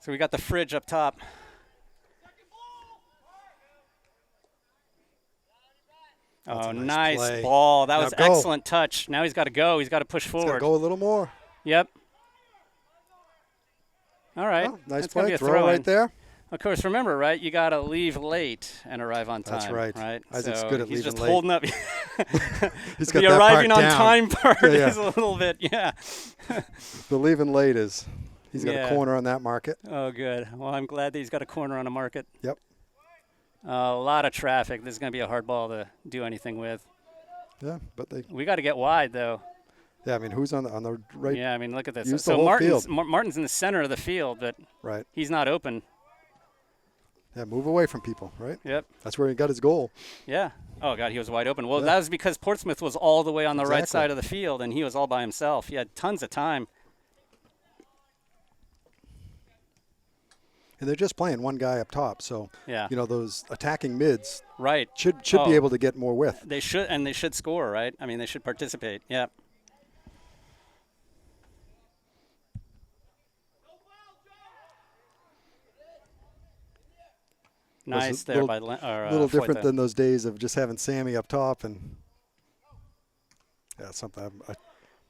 So we got the fridge up top. That's Oh, a nice nice play. ball. That Now was go. excellent touch. Now he's got to go. He's got to push He's got to forward. go a little more. Yep. All right. Oh, nice That's gonna play. be a Throw throw-in. right there. Of course, remember, right? You got to leave late and arrive on time. That's right. Right. Isaac's so good at he's leaving just late. holding up. He's got the that arriving part on down. time part Yeah. is a little bit, yeah. The leaving late is. He's got Yeah. a corner on that market. Oh, good. Well, I'm glad that he's got a corner on a market. Yep. A lot of traffic. This is going to be a hard ball to do anything with. Yeah, but they. We got to get wide, though. Yeah, I mean, who's on the right? Yeah, I mean, look at this. Use the So whole Martin's, field. Martin's in the center of the field, but Right. he's not open. Yeah, move away from people. Right. Yep. That's where he got his goal. Yeah. Oh, God, he was wide open. Well, Yeah. that was because Portsmouth was all the way on the right Exactly. side of the field, and he was all by himself. He had tons of time. And they're just playing one guy up top, so Yeah. you know those attacking mids Right. should Oh. be able to get more width. They should, and they should score, right? I mean, they should participate. Yep. Nice there little- by A little different Foytho. than those days of just having Sammy up top and something.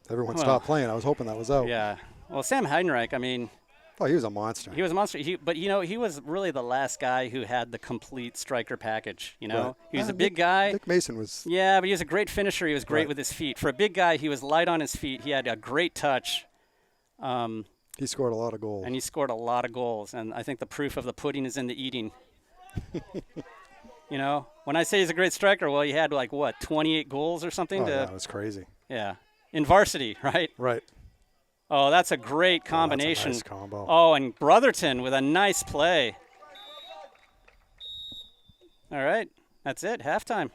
Everyone Well, stopped playing. I was hoping that was out. Yeah. Well, Sam Heidenreich, I mean, Oh, he was a monster. he was a monster. But, you know, he was really the last guy who had the complete striker package, you know? Right. He was a Nick- big guy. Nick Mason was. Yeah, but he was a great finisher. He was great Right. with his feet. For a big guy, he was light on his feet. He had a great touch. He scored a lot of goals. And he scored a lot of goals. And I think the proof of the pudding is in the eating. You know, when I say he's a great striker, well, he had like, what, 28 goals or something? Oh, yeah, it was crazy. Yeah. In varsity, right? Right. Oh, that's a great Oh, that's a combination. nice combo. Oh, and Brotherton with a nice play. All right. That's it. Halftime.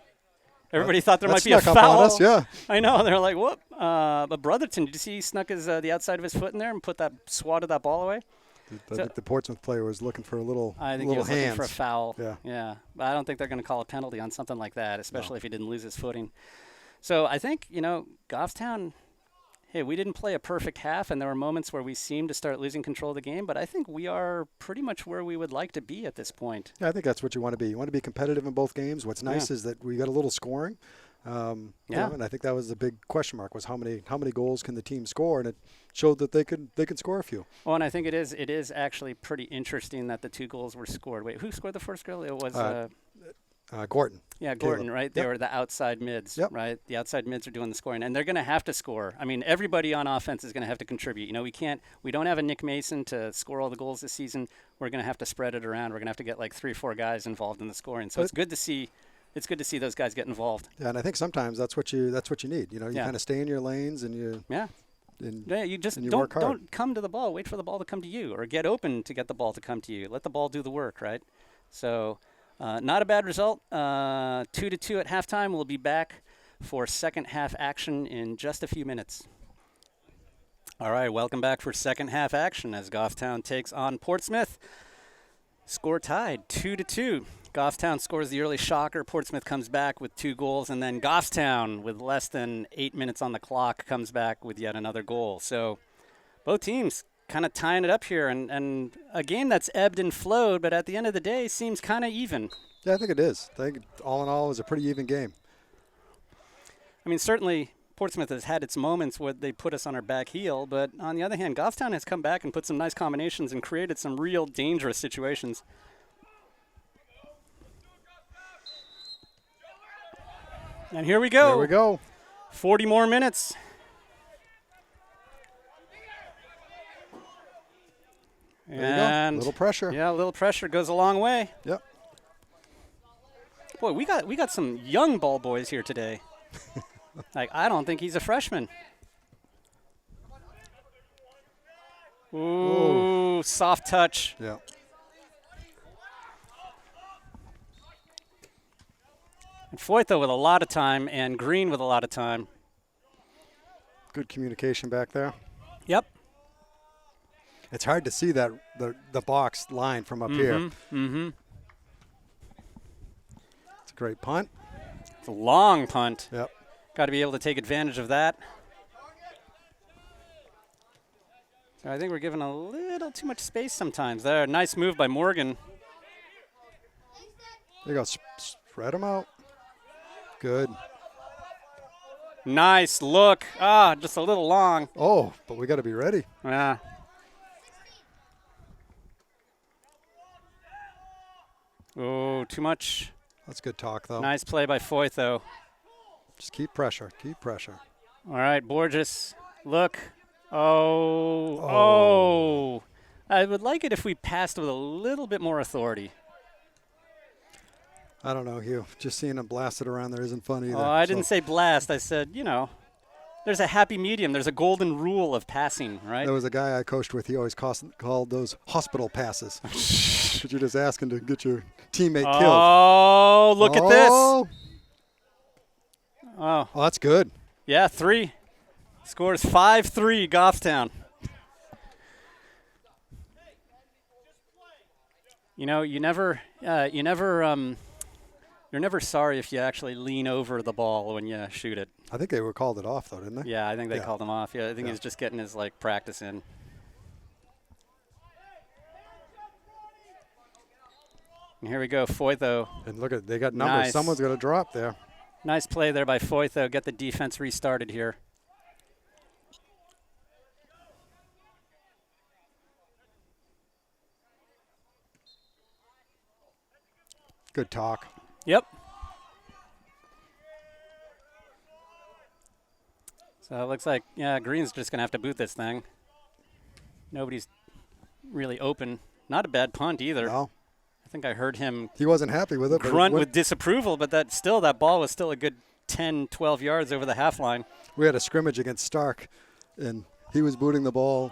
Everybody thought there That might be a snuck up foul. on us, yeah. I know. They're like, whoop. But Brotherton, did you see he snuck the outside of his foot in there and swatted that ball away? I think the Portsmouth player was looking for a little I think little he was hands. looking for a foul. Yeah. Yeah. But I don't think they're going to call a penalty on something like that, especially if he didn't lose his footing. So I think, you know, Goffstown, hey, we didn't play a perfect half, and there were moments where we seemed to start losing control of the game, but I think we are pretty much where we would like to be at this point. Yeah, I think that's what you want to be. You want to be competitive in both games. What's nice is that we got a little scoring. You Yeah. know, and I think that was the big question mark was how many goals can the team score, and it showed that they could score a few. Well, and I think it is actually pretty interesting that the 2 goals were scored. Wait, who scored the first goal? It was Gorton. Yeah, Gorton, Caleb. right? They Yep. were the outside mids, Yep. right? The outside mids are doing the scoring, and they're going to have to score. I mean, everybody on offense is going to have to contribute. You know, we don't have a Nick Mason to score all the goals this season. We're going to have to spread it around. We're going to have to get like 3 or 4 guys involved in the scoring. So it's good to see. It's good to see those guys get involved. Yeah, and I think sometimes that's what you need. You know, you kind of stay in your lanes and you. Yeah. And, Yeah, you just and you work hard. don't come to the ball. Wait for the ball to come to you, or get open to get the ball to come to you. Let the ball do the work, right? So, not a bad result. 2-2 at halftime. We'll be back for second half action in just a few minutes. All right, welcome back for second half action as Goffstown takes on Portsmouth. Score tied, 2-2. Goffstown scores the early shocker. Portsmouth comes back with 2 goals, and then Goffstown, with less than 8 minutes on the clock, comes back with yet another goal. So both teams kind of tying it up here, and a game that's ebbed and flowed, but at the end of the day seems kind of even. Yeah, I think it is. I think all in all, it was a pretty even game. I mean, certainly Portsmouth has had its moments where they put us on our back heel, but on the other hand, Goffstown has come back and put some nice combinations and created some real dangerous situations. And here we go. There we go. 40 more minutes. There you go. And A little pressure. yeah, a little pressure goes a long way. Yep. Boy, we got some young ball boys here today. Like, I don't think he's a freshman. Ooh, soft touch. Yeah. And Foytho with a lot of time, and Green with a lot of time. Good communication back there. Yep. It's hard to see that the box line from up here. Mm-hmm. It's a great punt. It's a long punt. Yep. Got to be able to take advantage of that. So I think we're giving a little too much space sometimes there. Nice move by Morgan. There you go. Spread them out. Good. Nice look. Ah, just a little long. Oh, but we got to be ready. Yeah. Oh, too much. That's good talk, though. Nice play by Foytho. Just keep pressure. Keep pressure. All right, Borges. Look. Oh. I would like it if we passed with a little bit more authority. I don't know, Hugh. Just seeing him blasted around there isn't fun either. Oh, I didn't say blast. I said, there's a happy medium. There's a golden rule of passing, right? There was a guy I coached with. He always called those hospital passes. But you're just asking to get your teammate killed. Oh, look at this. Oh, Oh, that's good. yeah, 3. Scores 5-3, Goffstown. You're never sorry if you actually lean over the ball when you shoot it. I think they were called it off, though, didn't they? Yeah, I think they Yeah. called him off. Yeah, I think he's just getting his practice in. And here we go, Foytho. And look they got numbers. Nice. Someone's going to drop there. Nice play there by Foytho. Get the defense restarted here. Good talk. Yep. So it looks like, Green's just going to have to boot this thing. Nobody's really open. Not a bad punt either. No. I think I heard him He wasn't happy with it. but grunt with disapproval, but that ball was still a good 10, 12 yards over the half line. We had a scrimmage against Stark, and he was booting the ball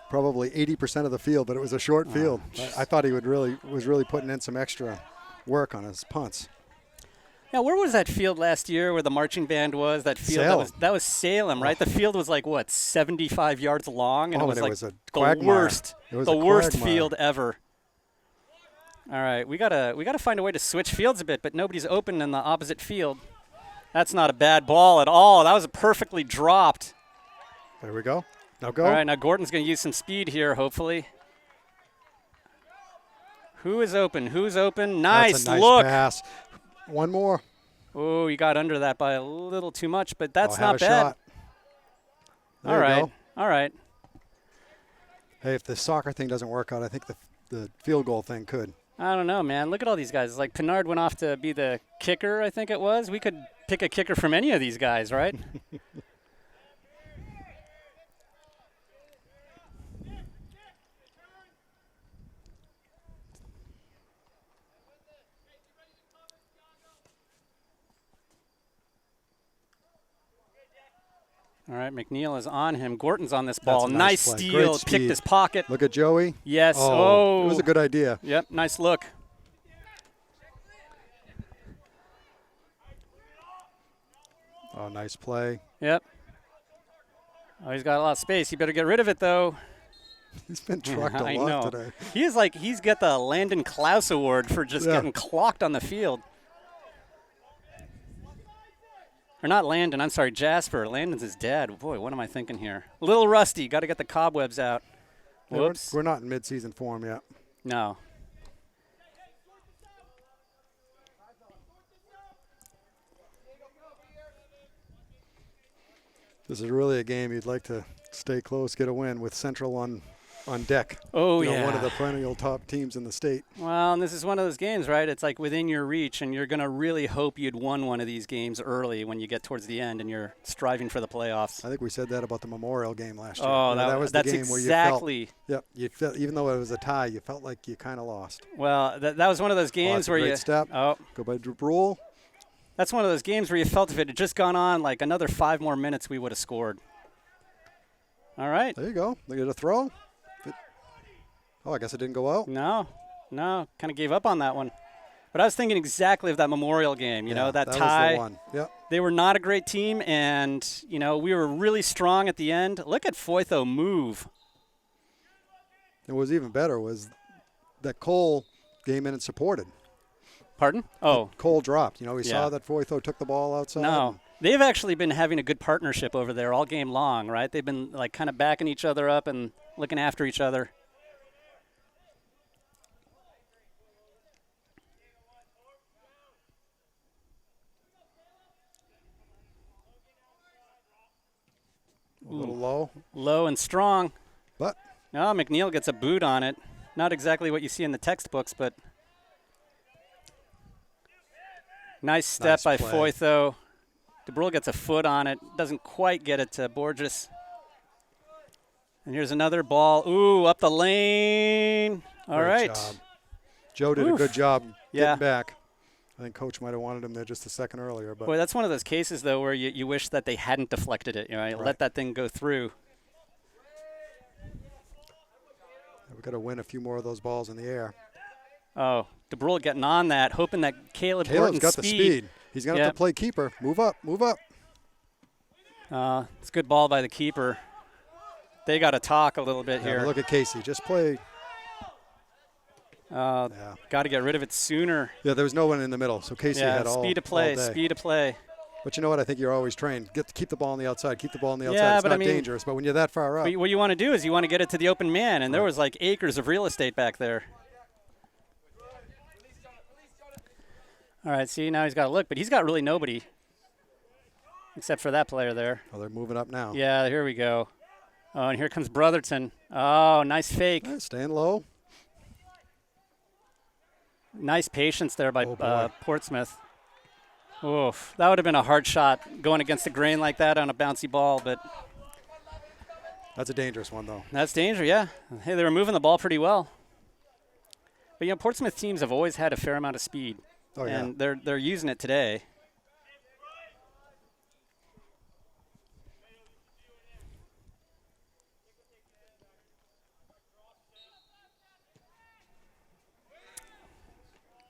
probably 80% of the field, but it was a short field. I thought he was really putting in some extra work on his punts. Now, where was that field last year where the marching band was? That field Salem. that was Salem, right? The field was 75 yards long, and it was and it like was a the quagmire. worst, It was the a worst quagmire. field ever. All right, we gotta find a way to switch fields a bit, but nobody's open in the opposite field. That's not a bad ball at all. That was perfectly dropped. There we go. Now go. All right, now Gordon's going to use some speed here, hopefully. Who is open? Who's open? Nice, That's a nice look. pass. One more. Oh, you got under that by a little too much, but that's Have not a bad. shot. There All you right, go. all right. Hey, if the soccer thing doesn't work out, I think the field goal thing could. I don't know, man. Look at all these guys. Like Pinard went off to be the kicker, I think it was. We could pick a kicker from any of these guys, right? All right, McNeil is on him. Gorton's on this ball. That's a nice play. steal. Great Picked speed. his pocket. Look at Joey. Yes. Oh, it was a good idea. Yep, nice look. Oh, nice play. Yep. Oh, he's got a lot of space. He better get rid of it, though. He's been trucked I a lot know. today. He is like, he's got the Landon Klaus Award for just getting clocked on the field. Or not Landon, I'm sorry, Jasper. Landon's his dad. Boy, what am I thinking here? A little rusty. Got to get the cobwebs out. Yeah, Whoops. we're not in mid-season form yet. No. This is really a game you'd like to stay close, get a win with Central on deck. Oh, You know, yeah. one of the perennial top teams in the state. Well, and this is one of those games, right? It's like within your reach, and you're going to really hope you'd won one of these games early when you get towards the end and you're striving for the playoffs. I think we said that about the Memorial game last year. Oh, You know, that was the that's game exactly. where you felt, even though it was a tie, you felt like you kind of lost. Well, that was one of those games that's a where great you. step. Oh, Go by Brule. that's one of those games where you felt if it had just gone on like another 5 more minutes, we would have scored. All right. There you go. They get a throw. Oh, I guess it didn't go out. No, kind of gave up on that one. But I was thinking exactly of that Memorial game, you know, that tie. Was the one. Yep. They were not a great team, and, you know, we were really strong at the end. Look at Foytho move. And what was even better was that Cole came in and supported. Pardon? Oh. Cole dropped. You know, we Yeah. saw that Foytho took the ball outside. No. They've actually been having a good partnership over there all game long, right? They've been, like, kind of backing each other up and looking after each other. A little low. Low and strong. But No, McNeil gets a boot on it. Not exactly what you see in the textbooks, but nice step by Nice play. Foytho. DeBrule gets a foot on it. Doesn't quite get it to Borges. And here's another ball. Ooh, up the lane. All great right. job. Joe did a Oof. good job Yeah. getting back. I think Coach might have wanted him there just a second earlier. But Boy, that's one of those cases, though, where you wish that they hadn't deflected it. You know, Right. let that thing go through. we've got to win a few more of those balls in the air. Oh, DeBrule getting on that, hoping that Caleb Caleb's Horton's got the speed. He's going to have Yep. to play keeper. Move up, move up. It's a good ball by the keeper. They got to talk a little bit Yeah, here. but look at Casey. Just play. Yeah. Got to get rid of it sooner. Yeah, there was no one in the middle, so Casey Yeah, had all speed of play, all day. speed of play. But you know what? I think you're always trained. Keep the ball on the outside. Keep the ball on the outside. Yeah, It's but not I mean- dangerous. But when you're that far up, But what you want to do is you want to get it to the open man, and there Right. was like acres of real estate back there. All right, see, now he's got to look, but he's got really nobody except for that player there. oh, they're moving up now. Yeah, here we go. Oh, and here comes Brotherton. Oh, nice fake. Staying low. Nice patience there by Oh, boy. Portsmouth. Oof, that would have been a hard shot going against the grain like that on a bouncy ball, but That's a dangerous one, though. that's danger, yeah. Hey, they were moving the ball pretty well. But, you know, Portsmouth teams have always had a fair amount of speed, Oh, yeah. and they're using it today.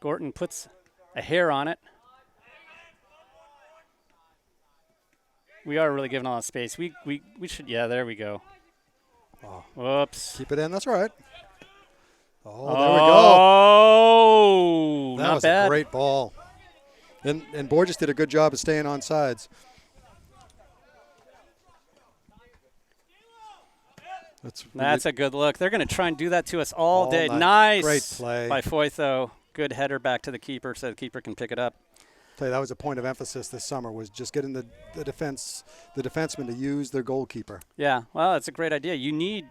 Gorton puts a hair on it. We are really giving a lot of space. We should, yeah, there we go. Oh. Whoops. Keep it in. That's right. Oh, there we go. Oh, That not was bad. a great ball. And Borges did a good job of staying on sides. That's a good look. They're going to try and do that to us all day. night. Nice. Great play. By Foytho. Good header back to the keeper so the keeper can pick it up. Tell you, that was a point of emphasis this summer, was just getting the defensemen to use their goalkeeper. Yeah, well, that's a great idea. You need,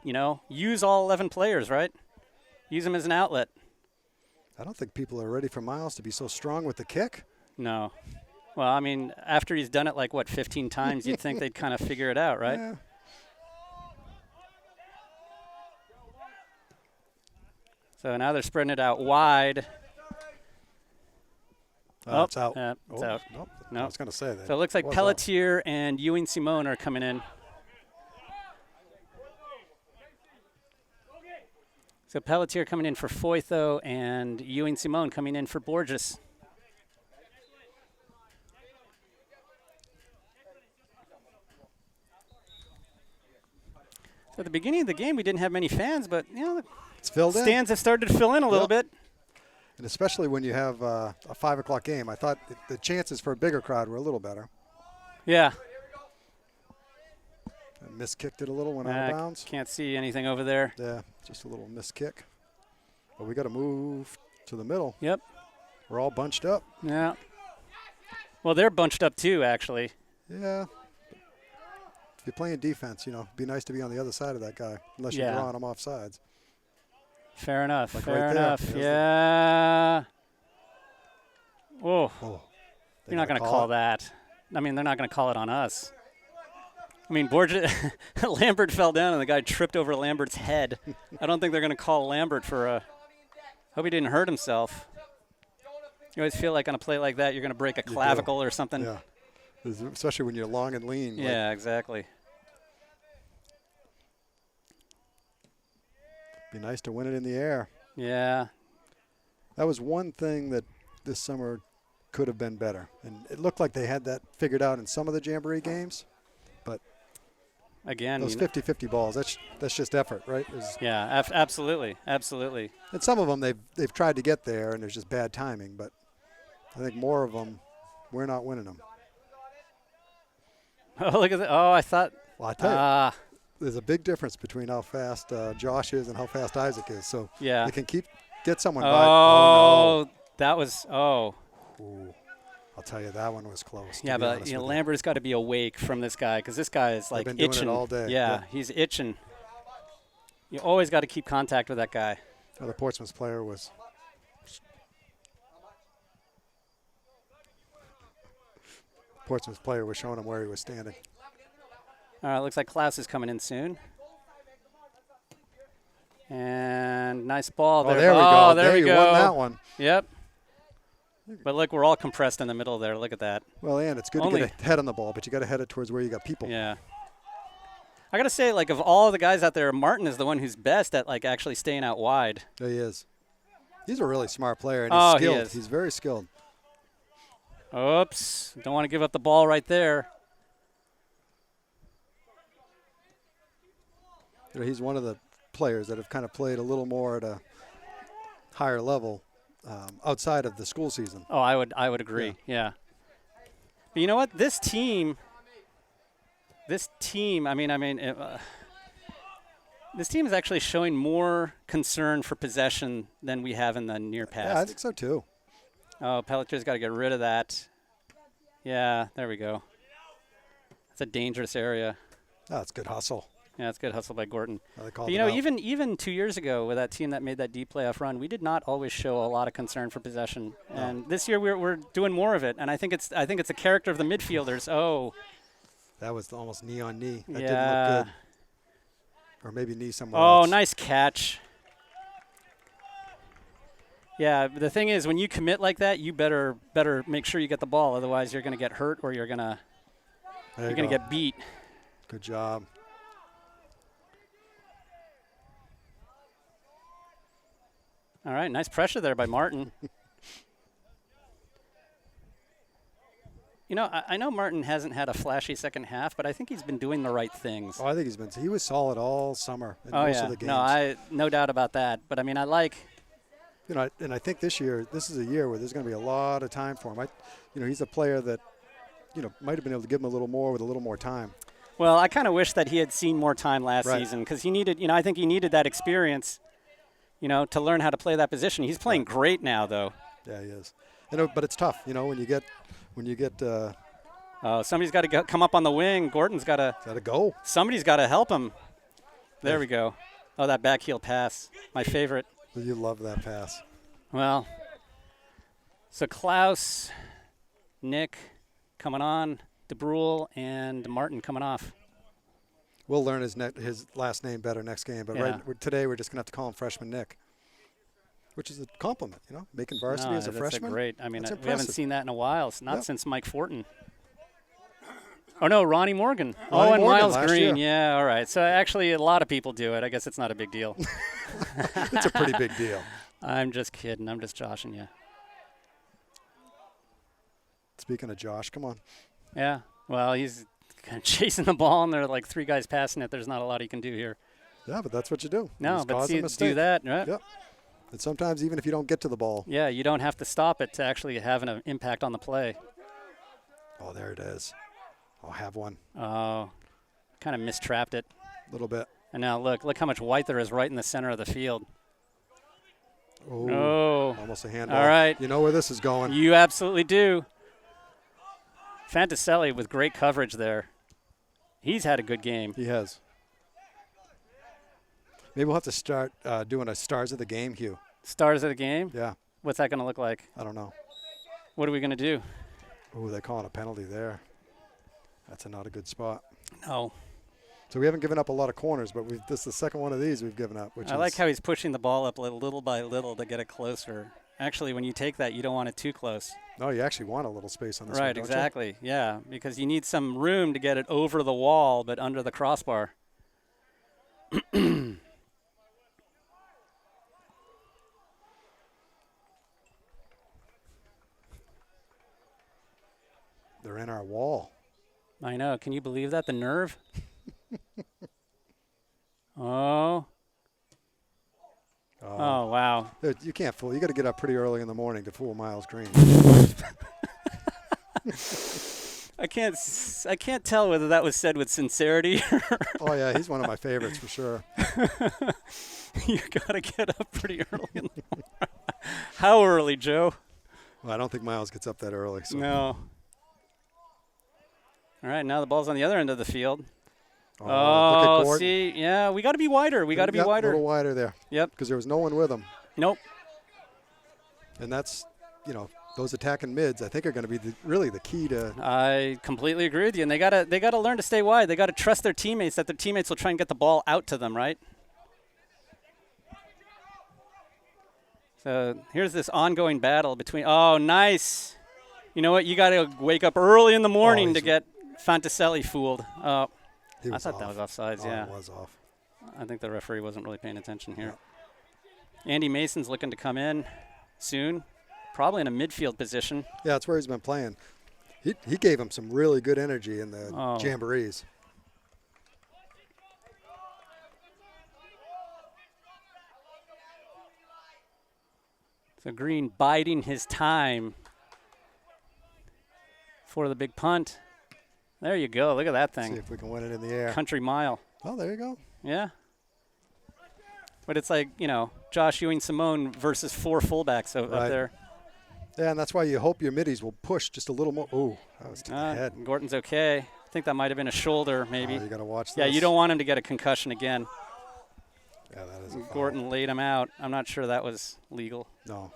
use all 11 players, right? Use them as an outlet. I don't think people are ready for Miles to be so strong with the kick. No. Well, I mean, after he's done it like, what, 15 times, you'd think they'd kind of figure it out, right? Yeah. So now they're spreading it out wide. It's out. It's out. Nope. No. I was going to say that. So it looks like Was out. Pelletier and Ewing Simone are coming in. So Pelletier coming in for Foytho and Ewing Simone coming in for Borges. So at the beginning of the game, we didn't have many fans, but the It's filled in. stands have started to fill in a little bit. And especially when you have a 5 o'clock game, I thought the chances for a bigger crowd were a little better. Yeah. And miskicked it a little, went out of bounds. Can't see anything over there. Yeah, just a little miskick. But we got to move to the middle. Yep. We're all bunched up. Yeah. Well, they're bunched up too, actually. Yeah. If you're playing defense, it'd be nice to be on the other side of that guy, unless you're Yeah. drawing him off sides. Fair enough. Like Fair right there. enough. There's Yeah. Oh, Oh, you're not going to call that. I mean, they're not going to call it on us. I mean, Borges, Lambert fell down and the guy tripped over Lambert's head. I don't think they're going to call Lambert for a. Hope he didn't hurt himself. You always feel like on a play like that, you're going to break a clavicle or something. Yeah. Especially when you're long and lean. Yeah, exactly. Be nice to win it in the air. Yeah. That was one thing that this summer could have been better. And it looked like they had that figured out in some of the Jamboree games. But Again, those 50-50 balls, that's just effort, right? yeah, absolutely. Absolutely. And some of them they've tried to get there, and there's just bad timing. But I think more of them, we're not winning them. Oh, look at that. Oh, I thought. Well, I tell you, there's a big difference between how fast Josh is and how fast Isaac is. So Yeah. they can get someone by. Oh, that was. Oh. Ooh, I'll tell you, that one was close. Yeah, but Lambert's got to be awake from this guy because this guy is like been doing it itching all day. Yeah, Yeah. he's itching. You always got to keep contact with that guy. The Portsmouth player was. Portsmouth player was showing him where he was standing. All right, looks like Klaus is coming in soon. And nice ball there. Oh, there we go. There we you go. won that one. Yep. But look, we're all compressed in the middle there. Look at that. Well, and it's good to get a head on the ball, but you got to head it towards where you got people. Yeah. I got to say, like, of all the guys out there, Martin is the one who's best at, like, actually staying out wide. Yeah, he is. He's a really smart player, and Oh, he's he skilled. is. He's very skilled. Oops. Don't want to give up the ball right there. He's one of the players that have kind of played a little more at a higher level outside of the school season. Oh, I would agree. Yeah. But you know what? This team. This team is actually showing more concern for possession than we have in the near past. Yeah, I think so too. Oh, Pelletier's got to get rid of that. Yeah, there we go. It's a dangerous area. Oh, it's good hustle. Yeah, it's good hustle by Gorton. They called But, you it know, out. even 2 years ago with that team that made that deep playoff run, we did not always show a lot of concern for possession. No. And this year we're doing more of it. And I think it's a character of the midfielders. Oh, That was almost knee on knee. That yeah. didn't look good. Or maybe knee somewhere Oh, else. nice catch. Yeah, but the thing is, when you commit like that, you better make sure you get the ball. Otherwise, you're going to get hurt or you're going to get beat. Good job. All right, nice pressure there by Martin. You know, I know Martin hasn't had a flashy second half, but I think he's been doing the right things. Oh, I think he was solid all summer in most of the games. No doubt about that. But I mean, I think this is a year where there's going to be a lot of time for him. He's a player that, might have been able to give him a little more with a little more time. Well, I kind of wish that he had seen more time last Right. season because he needed, I think he needed that experience, to learn how to play that position. He's playing great now, though. Yeah, he is. But it's tough, when you get somebody's got to come up on the wing. Gordon's got to go. Somebody's got to help him. There we go. Oh, that back heel pass, my favorite. You love that pass. Well, so Klaus, Nick coming on, DeBrule, and Martin coming off. We'll learn his last name better next game, but Yeah. today we're just going to have to call him Freshman Nick, which is a compliment, making varsity as a that's freshman. Great. I mean, That's we haven't impressive. seen that in a while. It's not Yep. since Mike Fortin. Oh, no, Ronnie Morgan. Ronnie and Morgan Miles last Green. year. Yeah, all right. So actually a lot of people do it. I guess it's not a big deal. It's a pretty big deal. I'm just kidding. I'm just joshing you. Speaking of Josh, come on. Yeah. Well, he's kind of chasing the ball, and there are like 3 guys passing it. There's not a lot he can do here. Yeah, but that's what you do. No, Just but cause a see, mistake. do that. Right? Yep. And sometimes even if you don't get to the ball. Yeah, you don't have to stop it to actually have an impact on the play. Oh, there it is. I'll have one. Oh, kind of mistrapped it. A little bit. And now look how much white there is right in the center of the field. Oh. Oh, Almost a handball. all right. You know where this is going. You absolutely do. Fantaselli with great coverage there. He's had a good game. He has. Maybe we'll have to start doing a stars of the game, Hugh. Stars of the game? Yeah. What's that going to look like? I don't know. What are we going to do? Oh, they're calling a penalty there. That's not a good spot. No. So we haven't given up a lot of corners, but this is the second one of these we've given up. I like how he's pushing the ball up little by little to get it closer. Actually, when you take that, you don't want it too close. No, you actually want a little space on this one, Right, don't exactly. Yeah, because you need some room to get it over the wall, but under the crossbar. They're in our wall. I know. Can you believe that? The nerve? Oh, wow. You can't fool. You got to get up pretty early in the morning to fool Miles Green. I can't tell whether that was said with sincerity. Oh yeah, he's one of my favorites for sure. You got to get up pretty early in the morning. How early, Joe? Well, I don't think Miles gets up that early. So. No. All right, now the ball's on the other end of the field. Look at Gordon. See, yeah, we got to be wider. We got to be Yep, wider. A little wider there. Yep. Because there was no one with him. Nope. And that's, those attacking mids, I think, are going to be really the key to. I completely agree with you, and they gotta learn to stay wide. They gotta trust their teammates that their teammates will try and get the ball out to them, right? So here's this ongoing battle between. Oh, nice. You know what? You got to wake up early in the morning to get Fantaselli fooled. Oh, I thought that was offsides. Oh, Yeah, it was off. I think the referee wasn't really paying attention here. Andy Mason's looking to come in soon, probably in a midfield position. Yeah, that's where he's been playing. He gave him some really good energy in the jamborees. So Green biding his time for the big punt. There you go. Look at that See thing. if we can win it in the air. Country mile. Oh, there you go. Yeah. But it's like, Josh Ewing Simone versus 4 fullbacks up there. Yeah, and that's why you hope your middies will push just a little more. Ooh, that was to the head. Gordon's okay. I think that might have been a shoulder, maybe. Oh, you got to watch this. Yeah, you don't want him to get a concussion again. Yeah, that is a foul. Gordon laid him out. I'm not sure that was legal. No.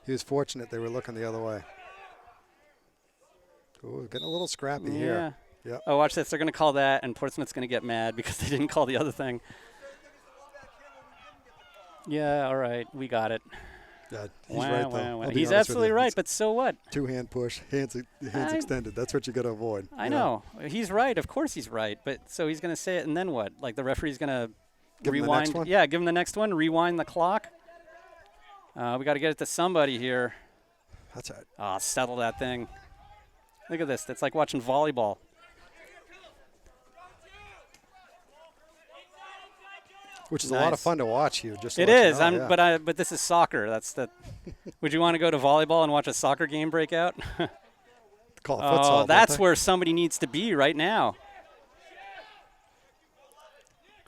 He was fortunate they were looking the other way. Ooh, getting a little scrappy here. Yep. Oh, watch this. They're going to call that, and Portsmouth's going to get mad because they didn't call the other thing. Yeah, all right. We got it. Yeah, he's right, though. I'll be He's honest with absolutely you. right, It's but so what? two-hand push, hands extended. That's what you got to avoid. I know. He's right. Of course he's right. But so he's going to say it, and then what? Like the referee's going to Give him the rewind. next one? Yeah, give him the next one. Rewind the clock. We got to get it to somebody here. That's it. Settle that thing. Look at this. It's like watching volleyball. Which is a lot of fun to watch, Hugh. Just to It let you is. know, yeah. But this is soccer. That's the. Would you want to go to volleyball and watch a soccer game break out? Call it futsal. don't That's they? where somebody needs to be right now.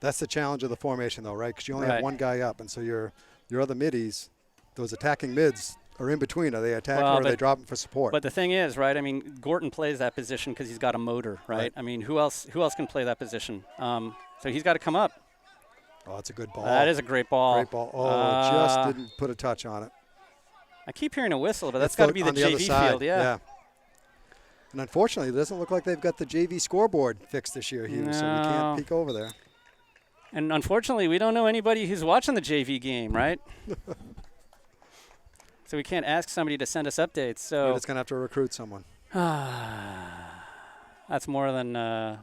That's the challenge of the formation, though, right? Because you only have Right. one guy up, and so your other middies, those attacking mids, are in between. Are they attacking Well, or are they but- dropping for support? But the thing is, right? I mean, Gorton plays that position because he's got a motor, right? Right. I mean, who else can play that position? So he's got to come up. Oh, that's a good ball. That is a great ball. Great ball. Oh, just didn't put a touch on it. I keep hearing a whistle, but that's It's got to be the on the other JV side, field. Yeah. And unfortunately, it doesn't look like they've got the JV scoreboard fixed this year, Hugh, so we No. can't peek over there. And unfortunately, we don't know anybody who's watching the JV game, right? So we can't ask somebody to send us updates. We're So just going to have to recruit someone. that's more than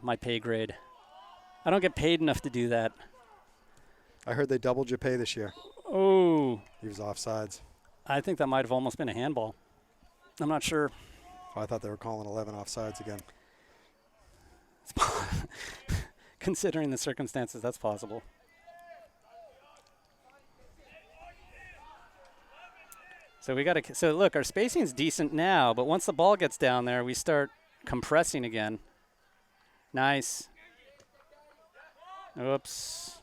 my pay grade. I don't get paid enough to do that. I heard they doubled your pay this year. Oh, He was offsides. I think that might have almost been a handball. I'm not sure. Oh, I thought they were calling 11 offsides again. Considering the circumstances, that's possible. So we got to. So look, our spacing's decent now, but once the ball gets down there, we start compressing again. Nice. Oops.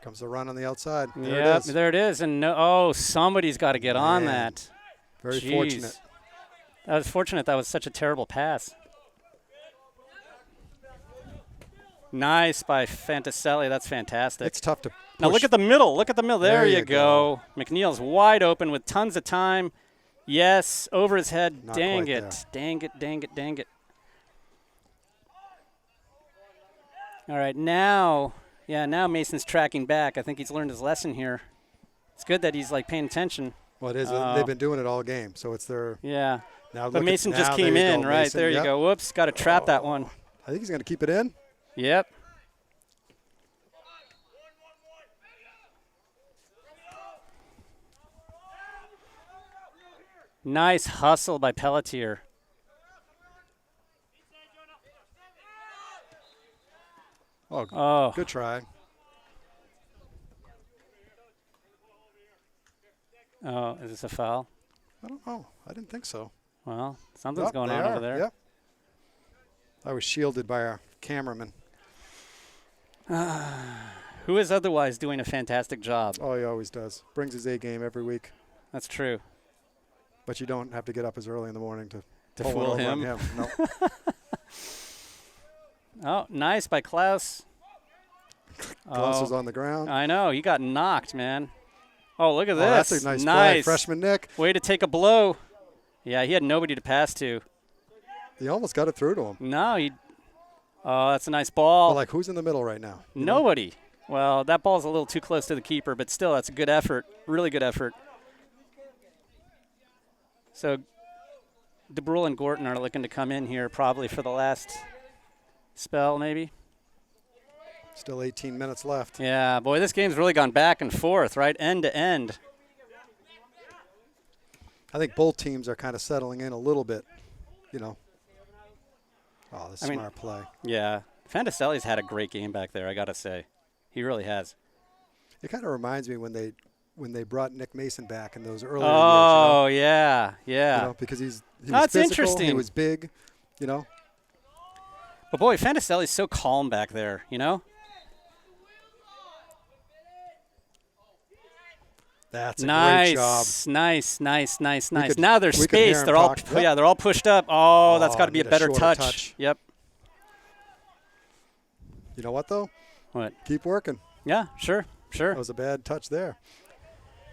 Comes the run on the outside. There Yeah, it is. there it is. And somebody's got to get on Man. that. Very Jeez. fortunate. That was fortunate. That was such a terrible pass. Nice by Fantaselli. That's fantastic. It's tough to push. Now look at the middle. Look at the middle. There, There you you go. McNeil's wide open with tons of time. Yes, over his head. Not Dang quite it. there. Dang it, dang it, dang it. All right, now Mason's tracking back. I think he's learned his lesson here. It's good that he's like paying attention. Well, it is. Oh. They've been doing it all game, so it's their. Yeah. Now But look Mason at, just now, came there you in, go, right? Mason. There you Yep. go. Whoops, got to trap that one. I think he's going to keep it in. Yep. Nice hustle by Pelletier. Oh, Oh, good try. oh, is this a foul? I don't know. I didn't think so. Well, something's Yep, going they on are. over there. Yep. I was shielded by our cameraman. Who is otherwise doing a fantastic job. Oh, he always does. Brings his A game every week. That's true. But you don't have to get up as early in the morning to pull fool one over on him. No. Oh, nice by Klaus. Klaus Oh, is on the ground. I know. He got knocked, man. Oh, look at Oh, this. that's a nice play. Freshman Nick. Way to take a blow. Yeah, he had nobody to pass to. He almost got it through to him. No, he. Oh, that's a nice ball. But like, who's in the middle right now? You know? Nobody. Well, that ball's a little too close to the keeper, but still, that's a good effort. Really good effort. So, DeBrule and Gorton are looking to come in here probably for the last spell, maybe. Still 18 minutes left. Yeah, boy, this game's really gone back and forth, right? End to end. I think both teams are kind of settling in a little bit, you know. Oh, this smart play. Yeah. Fantaselli's had a great game back there, I got to say. He really has. It kind of reminds me when they brought Nick Mason back in those earlier Oh, years. yeah, yeah. You know, because he was That's physical, interesting. he was big, you know. But, boy, Fantaselli's so calm back there, you know? That's a Nice, great job. nice. could- Now they're we could hear spaced. him They're all, talk. Yep. yeah, they're all pushed up. Oh, that's got to be a need a better shorter touch. touch. Yep. You know what, though? What? Keep working. Yeah, sure. That was a bad touch there.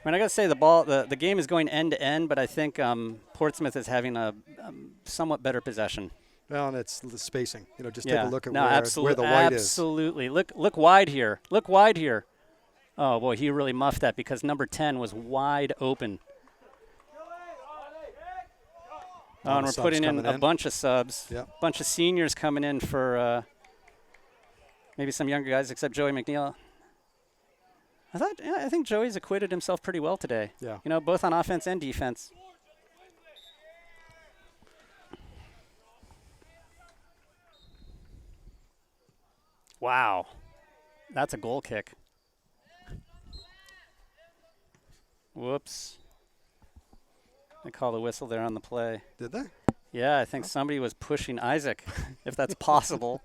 I mean, I got to say the game is going end to end, but I think Portsmouth is having a somewhat better possession. Well, and it's the spacing. You know, just Yeah. take a look at No, where the white is. absolutely. Look wide here. Look wide here. Oh, boy, he really muffed that because number 10 was wide open. Oh, and we're subs putting in coming a in. bunch of subs. Yep. Bunch of seniors coming in for maybe some younger guys, except Joey McNeil. I think Joey's acquitted himself pretty well today. Yeah. You know, both on offense and defense. Wow. That's a goal kick. Whoops. They called a whistle there on the play. Did they? Yeah, I think somebody was pushing Isaac, if that's possible.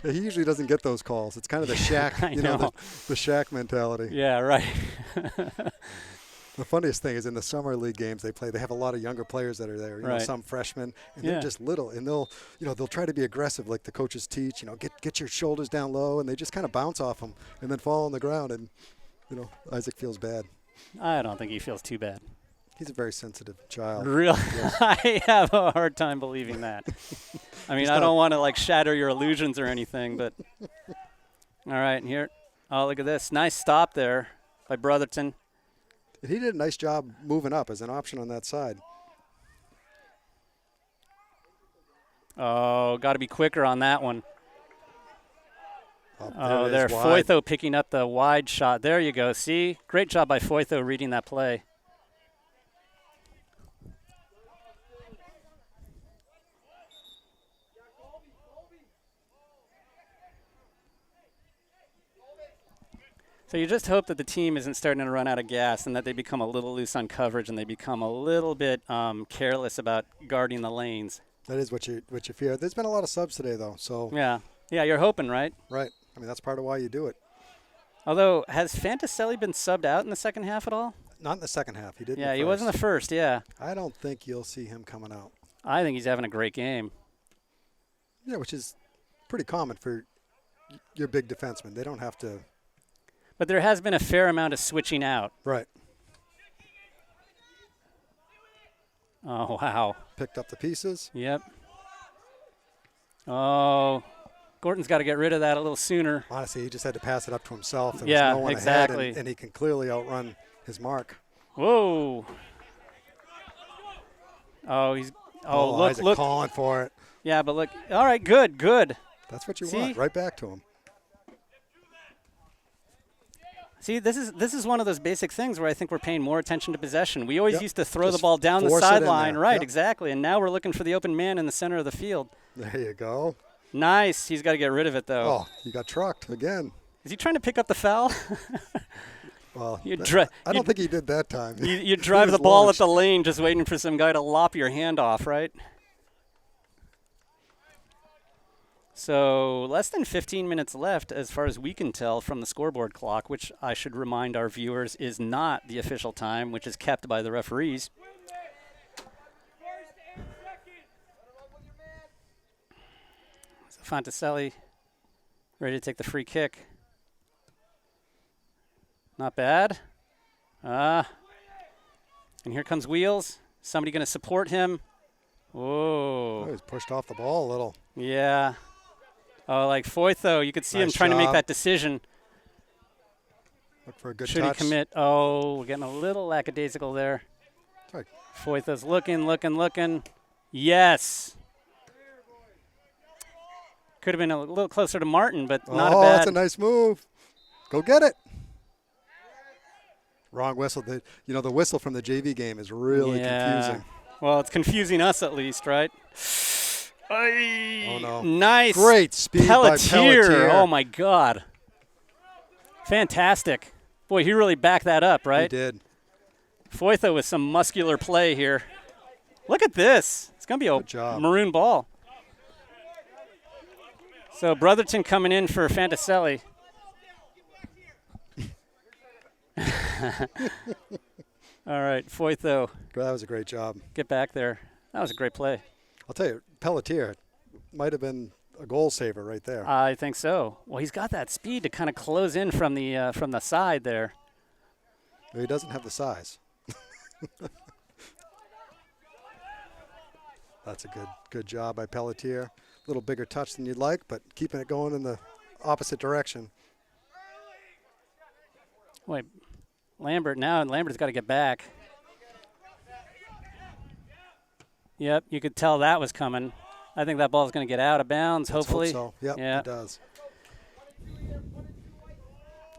Yeah, he usually doesn't get those calls. It's kind of the Shaq, I know. the Shaq mentality. Yeah, right. The funniest thing is in the summer league games they play, they have a lot of younger players that are there. You know, Right. some freshmen, and Yeah. they're just little, and they'll try to be aggressive like the coaches teach. You know, get your shoulders down low, and they just kind of bounce off them and then fall on the ground. And Isaac feels bad. I don't think he feels too bad. He's a very sensitive child. Really? I have a hard time believing that. I mean, I don't want to like shatter your illusions or anything, but all right, and here. Oh, look at this. Nice stop there by Brotherton. He did a nice job moving up as an option on that side. Oh, got to be quicker on that one. Oh, there, Foytho picking up the wide shot. There you go. See? Great job by Foytho reading that play. So you just hope that the team isn't starting to run out of gas and that they become a little loose on coverage and they become a little bit careless about guarding the lanes. That is what you fear. There's been a lot of subs today, though. So yeah, you're hoping, right? Right. I mean, that's part of why you do it. Although, has Fantaselli been subbed out in the second half at all? Not in the second half. He did. Yeah, he was in the first. Yeah. I don't think you'll see him coming out. I think he's having a great game. Yeah, which is pretty common for your big defensemen. They don't have to. But there has been a fair amount of switching out. Right. Oh, wow. Picked up the pieces. Yep. Oh, Gorton's got to get rid of that a little sooner. Honestly, he just had to pass it up to himself. There yeah, was no one exactly. ahead, and he can clearly outrun his mark. Whoa. Oh, he's. Oh, look, Isaac look. calling for it. Yeah, but look. All right, good. That's what you See? want. Right back to him. See, this is one of those basic things where I think we're paying more attention to possession. We always used to throw Just the ball down the force it in sideline. there. Right, Yep. exactly. And now we're looking for the open man in the center of the field. There you go. Nice. He's got to get rid of it, though. Oh, he got trucked again. Is he trying to pick up the foul? Well, I don't think he did that time. You drive the ball at the lane just waiting for some guy to lop your hand off, right? So less than 15 minutes left as far as we can tell from the scoreboard clock, which I should remind our viewers is not the official time, which is kept by the referees. So Fantaselli ready to take the free kick. Not bad. And here comes Wheels. Somebody going to support him. Whoa. Oh, he's pushed off the ball a little. Yeah. Oh, like Foytho, you could see him Nice trying to make job. that decision. Look for a good Should touch. he commit? Oh, we're getting a little lackadaisical there. Sorry. Foytho's looking. Yes. Could have been a little closer to Martin, but not a bad. That's a nice move. Go get it. Wrong whistle. The whistle from the JV game is really confusing. Well, it's confusing us at least, right? Oh, no. Nice. Great speed by Pelletier. Oh, my God. Fantastic. Boy, he really backed that up, right? He did. Foytho with some muscular play here. Look at this. It's going to be a maroon ball. So Brotherton coming in for Fantaselli. All right, Foytho. That was a great job. Get back there. That was a great play. I'll tell you, Pelletier might have been a goal saver right there. I think so. Well, he's got that speed to kind of close in from the side there. He doesn't have the size. That's a good job by Pelletier. A little bigger touch than you'd like, but keeping it going in the opposite direction. Wait, Lambert's got to get back. Yep, you could tell that was coming. I think that ball's going to get out of bounds, hopefully. Let's hope so. Yep, yeah, it does.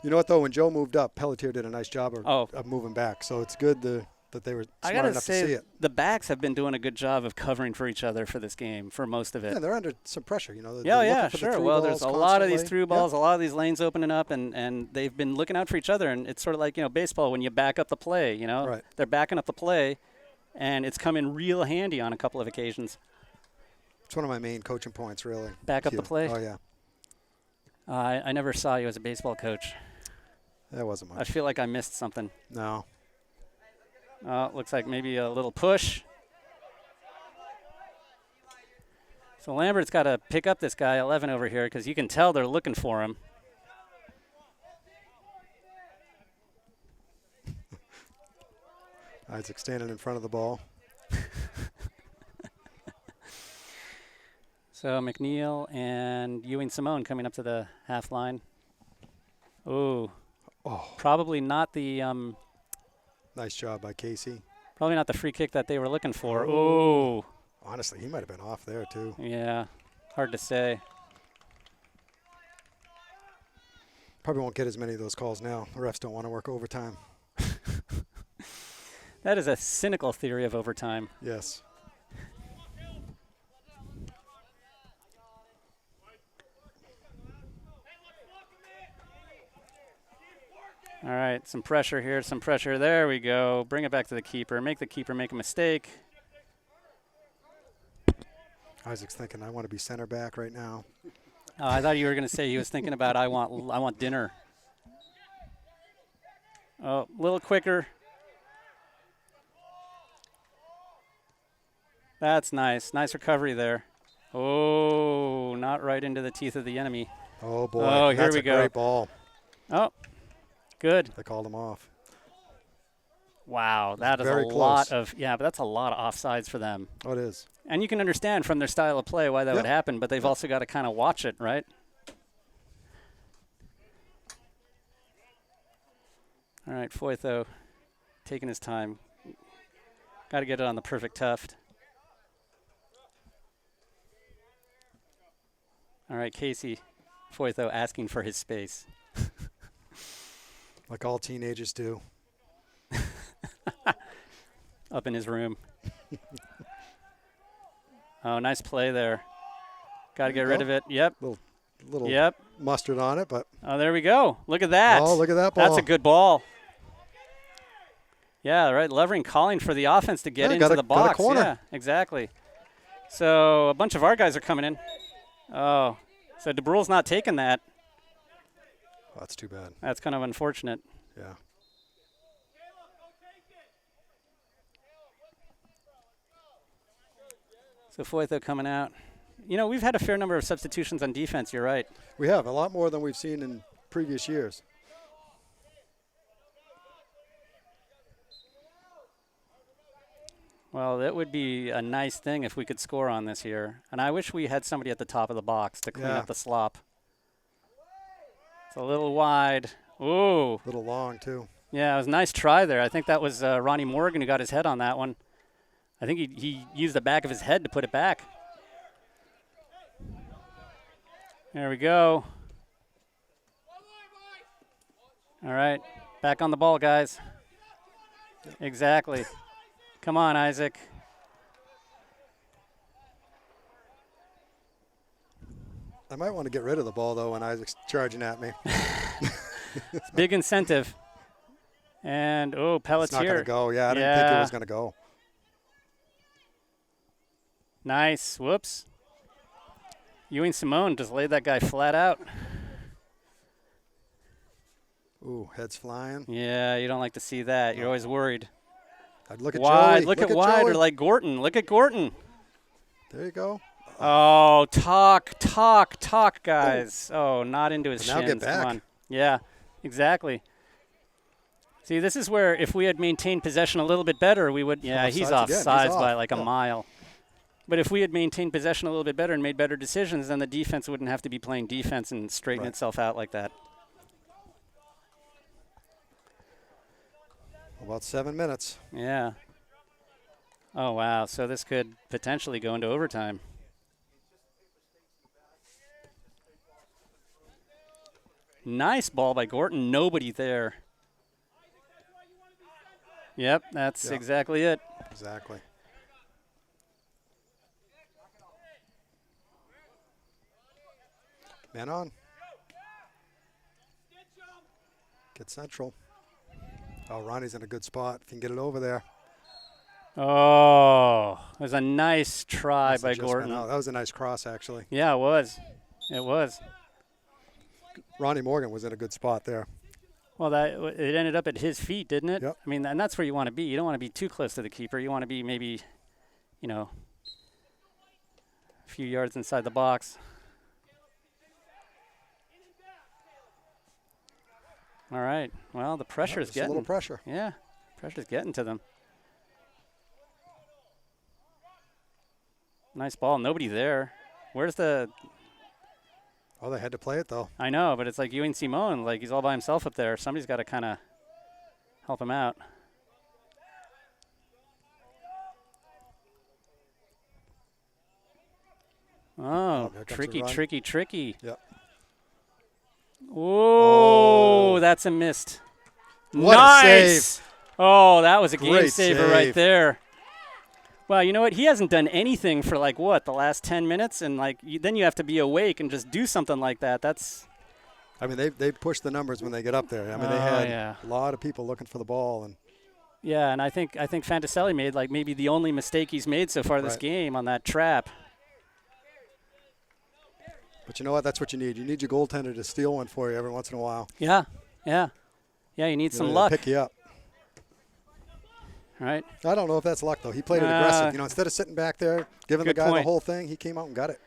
You know what, though? When Joe moved up, Pelletier did a nice job of moving back. So it's good that they were smart enough to see it. The backs have been doing a good job of covering for each other for this game, for most of it. Yeah, they're under some pressure. Sure. Well, there's a lot of these through balls, a lot of these lanes opening up, and they've been looking out for each other. And it's sort of like, baseball when you back up the play, Right. They're backing up the play, and it's come in real handy on a couple of occasions. It's one of my main coaching points, really. Back up the play? Oh, yeah. I never saw you as a baseball coach. That wasn't much. I feel like I missed something. No. Looks like maybe a little push. So Lambert's got to pick up this guy, 11 over here, because you can tell they're looking for him. Isaac standing in front of the ball. So McNeil and Ewing Simone coming up to the half line. Ooh. Oh, Probably not the nice job by Casey. probably not the free kick that they were looking for. Oh. Ooh. Honestly, he might have been off there too. Yeah. Hard to say. Probably won't get as many of those calls now. The refs don't want to work overtime. That is a cynical theory of overtime. Yes. All right, some pressure here, some pressure. There we go. Bring it back to the keeper. Make the keeper make a mistake. Isaac's thinking, I want to be center back right now. Oh, I thought you were going to say he was thinking about I want dinner. Oh, a little quicker. That's nice. Nice recovery there. Oh, not right into the teeth of the enemy. Oh, boy. Oh, here That's we a go. great ball. Oh, good. They called him off. Wow, that is very a close. lot of, yeah, but that's a lot of offsides for them. Oh, it is. And you can understand from their style of play why that would Yep. happen, but they've also got to kind of watch it, right? All right, Foytho taking his time. Got to get it on the perfect tuft. All right, Casey Foytho asking for his space. Like all teenagers do. Up in his room. Oh, nice play there. Got to get rid of it. Yep. Little Yep. mustard on it, but Oh, there we go. Look at that. oh, look at that ball. That's a good ball. Yeah, right. Lovering calling for the offense to get Yeah, into got a the box. corner. Yeah, exactly. So a bunch of our guys are coming in. Oh, so DeBrule's not taking that. Oh, that's too bad. That's kind of unfortunate. Yeah. So Foytho coming out. You know, we've had a fair number of substitutions on defense. You're right. We have a lot more than we've seen in previous years. Well, that would be a nice thing if we could score on this here. And I wish we had somebody at the top of the box to clean Yeah. up the slop. It's a little wide. Ooh. A little long, too. Yeah, it was a nice try there. I think that was Ronnie Morgan who got his head on that one. I think he used the back of his head to put it back. There we go. All right, back on the ball, guys. Exactly. Come on, Isaac. I might want to get rid of the ball, though, when Isaac's charging at me. It's big incentive. And, oh, It's Pellets not here. going to go. Yeah, I didn't think it Yeah. was going to go. Nice. Whoops. Ewing Simone just laid that guy flat out. Ooh, head's flying. Yeah, you don't like to see that. You're always worried. I'd look at Wide. Joey. Look at wide, Joey. or like Gorton. Look at Gorton. There you go. Oh, talk, guys. Oh, not into his Now get shins. back. Come on. Yeah, exactly. See, this is where if we had maintained possession a little bit better, we would. Yeah, he's Offsides again. offsides He's by off. like a Yeah. mile. But if we had maintained possession a little bit better and made better decisions, then the defense wouldn't have to be playing defense and straighten Right. itself out like that. About 7 minutes. Yeah. Oh, wow. So this could potentially go into overtime. Nice ball by Gorton. Nobody there. Yep, that's Yeah. exactly it. Exactly. Man on. Get central. Oh, Ronnie's in a good spot. If you can get it over there. Oh, it was a nice try Must have by just Gorton. been out. That was a nice cross, actually. Yeah, it was. It was. Ronnie Morgan was in a good spot there. Well, it ended up at his feet, didn't it? Yep. I mean, and that's where you want to be. You don't want to be too close to the keeper. You want to be maybe, a few yards inside the box. All right. Well, the pressure's Just a getting. little pressure. Yeah, pressure's getting to them. Nice ball. Nobody there. Where's the? Oh, they had to play it though. I know, but it's like Ewing Simone. Like he's all by himself up there. Somebody's got to kind of help him out. Oh, there comes the tricky, run. tricky, tricky. Yep. Oh, that's a missed. What a nice. save. Oh, that was a game Great saver right save. there. Well, you know what? He hasn't done anything for like what, the last 10 minutes, and like then you have to be awake and just do something like that. That's. I mean, they push the numbers when they get up there. I mean, they Oh, had yeah. a lot of people looking for the ball, and Yeah, and I think Fantaselli made like maybe the only mistake he's made so far this Right. game on that trap. but you know what? That's what you need. You need your goaltender to steal one for you every once in a while. Yeah, yeah, yeah. You need You some know, to luck, pick you up. right? I don't know if that's luck though. He played it Uh, aggressive. You know, instead of sitting back there giving the good guy the point. whole thing, he came out and got it.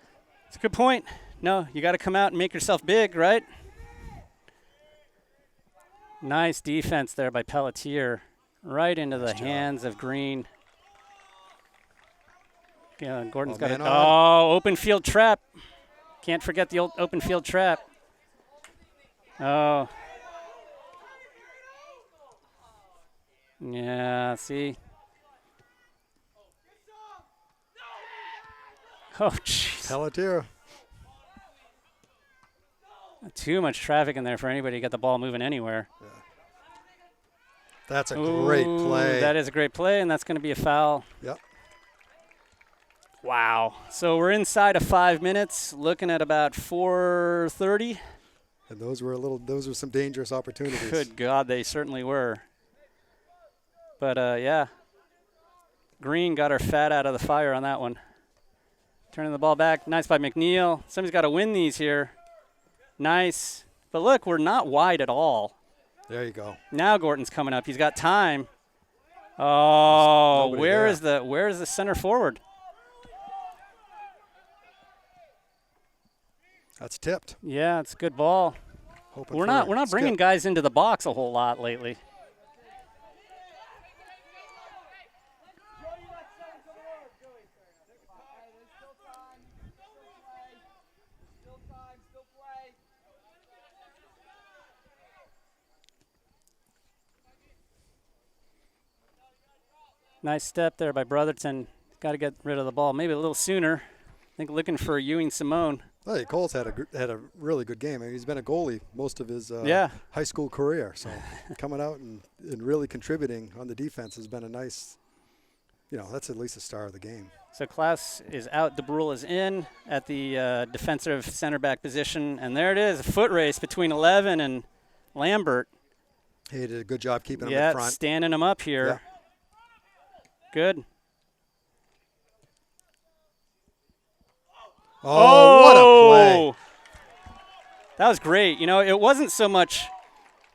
It's a good point. No, you got to come out and make yourself big, right? Nice defense there by Pelletier, right into the Nice job. hands of Green. Yeah, Gordon's Oh, got it. man on. Oh, open field trap. Can't forget the old open field trap. Oh. Yeah, see. Oh, jeez. Pelletier. Too much traffic in there for anybody to get the ball moving anywhere. That's a great Ooh, play. That is a great play, and that's going to be a foul. Yep. Wow. So we're inside of 5 minutes, looking at about 4:30. And those were some dangerous opportunities. Good God, they certainly were. But, yeah, Green got her fat out of the fire on that one. Turning the ball back. Nice by McNeil. Somebody's got to win these here. Nice. But look, we're not wide at all. There you go. Now Gordon's coming up. He's got time. Oh, nobody where there. is the center forward? That's tipped. Yeah, it's a good ball. Hoping We're for not a bringing skip. guys into the box a whole lot lately. Nice step there by Brotherton. Got to get rid of the ball maybe a little sooner. I think looking for Ewing Simone. Well, Cole's had a really good game. I mean, he's been a goalie most of his Yeah. high school career. So coming out and really contributing on the defense has been a nice, that's at least a star of the game. So Klaus is out, DeBrule is in at the defensive center back position. And there it is, a foot race between 11 and Lambert. He did a good job keeping him in Yeah, front. standing him up here. Yeah. Good. Oh, what a play. That was great. It wasn't so much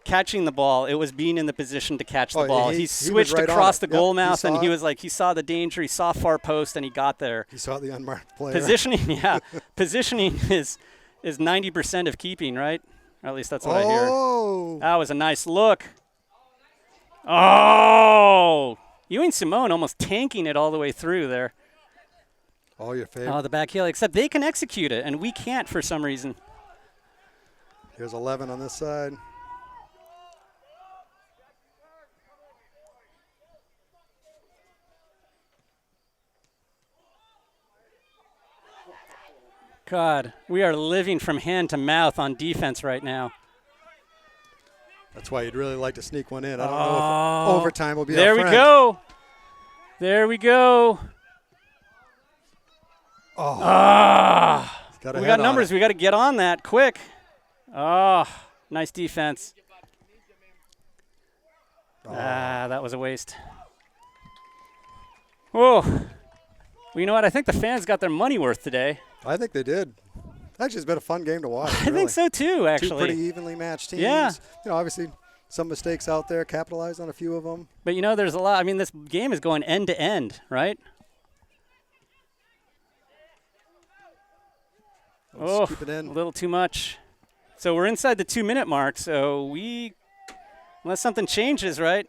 catching the ball. It was being in the position to catch the Oh, ball. he He was switched right on across it. the Yep, goal he mouth, and saw he it. was like, he saw the danger. He saw far post, and he got there. He saw the unmarked player. Positioning, yeah. Positioning is 90% of keeping, right? Or at least that's what I hear. Oh, That was a nice look. Oh! Ewing Simone almost tanking it all the way through there. all your favorite. Oh, the back heel. Except they can execute it, and we can't for some reason. Here's 11 on this side. God, we are living from hand to mouth on defense right now. That's why you'd really like to sneak one in. I don't know Oh. if overtime will be There our we friend. go. There we go. Oh, Ah. he's got a We head got on numbers. it. We got to get on that quick. Oh, nice defense. Oh. Ah, that was a waste. Whoa. Well, you know what? I think the fans got their money worth today. I think they did. Actually, it's been a fun game to watch. I really. think so too, Two actually. pretty evenly matched teams. Yeah. Obviously some mistakes out there. Capitalized on a few of them. But there's a lot. I mean, this game is going end to end, right? Let's keep it in. A little too much. So we're inside the 2-minute mark. So unless something changes, right?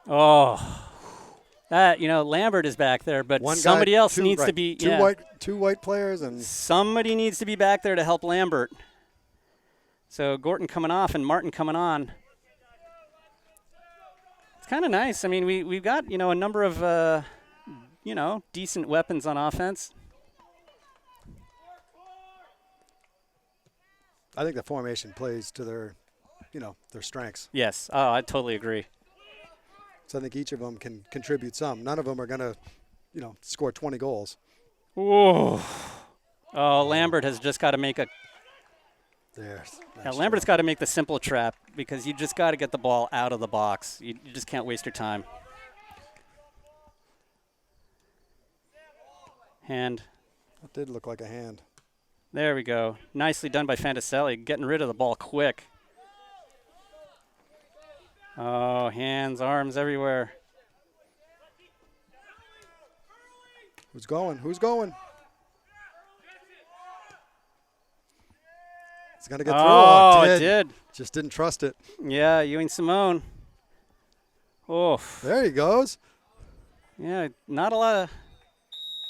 Oh, Lambert is back there, but One somebody guy, else two, needs right, to be. two white players, and Somebody needs to be back there to help Lambert. So Gorton coming off and Martin coming on. It's kind of nice. I mean, we've got a number of decent weapons on offense. I think the formation plays to their strengths. Yes. Oh, I totally agree. So I think each of them can contribute some. None of them are going to, score 20 goals. Whoa. Oh, Lambert has just got to make a. Lambert's got to make the simple trap because you just got to get the ball out of the box. You just can't waste your time. Hand. That did look like a hand. There we go. Nicely done by Fantaselli, getting rid of the ball quick. Oh, hands, arms everywhere. Who's going? Who's going? It's going to get through. Oh, it it did. Just didn't trust it. Yeah, Ewing Simone. Oh. There he goes. Yeah, not a lot of.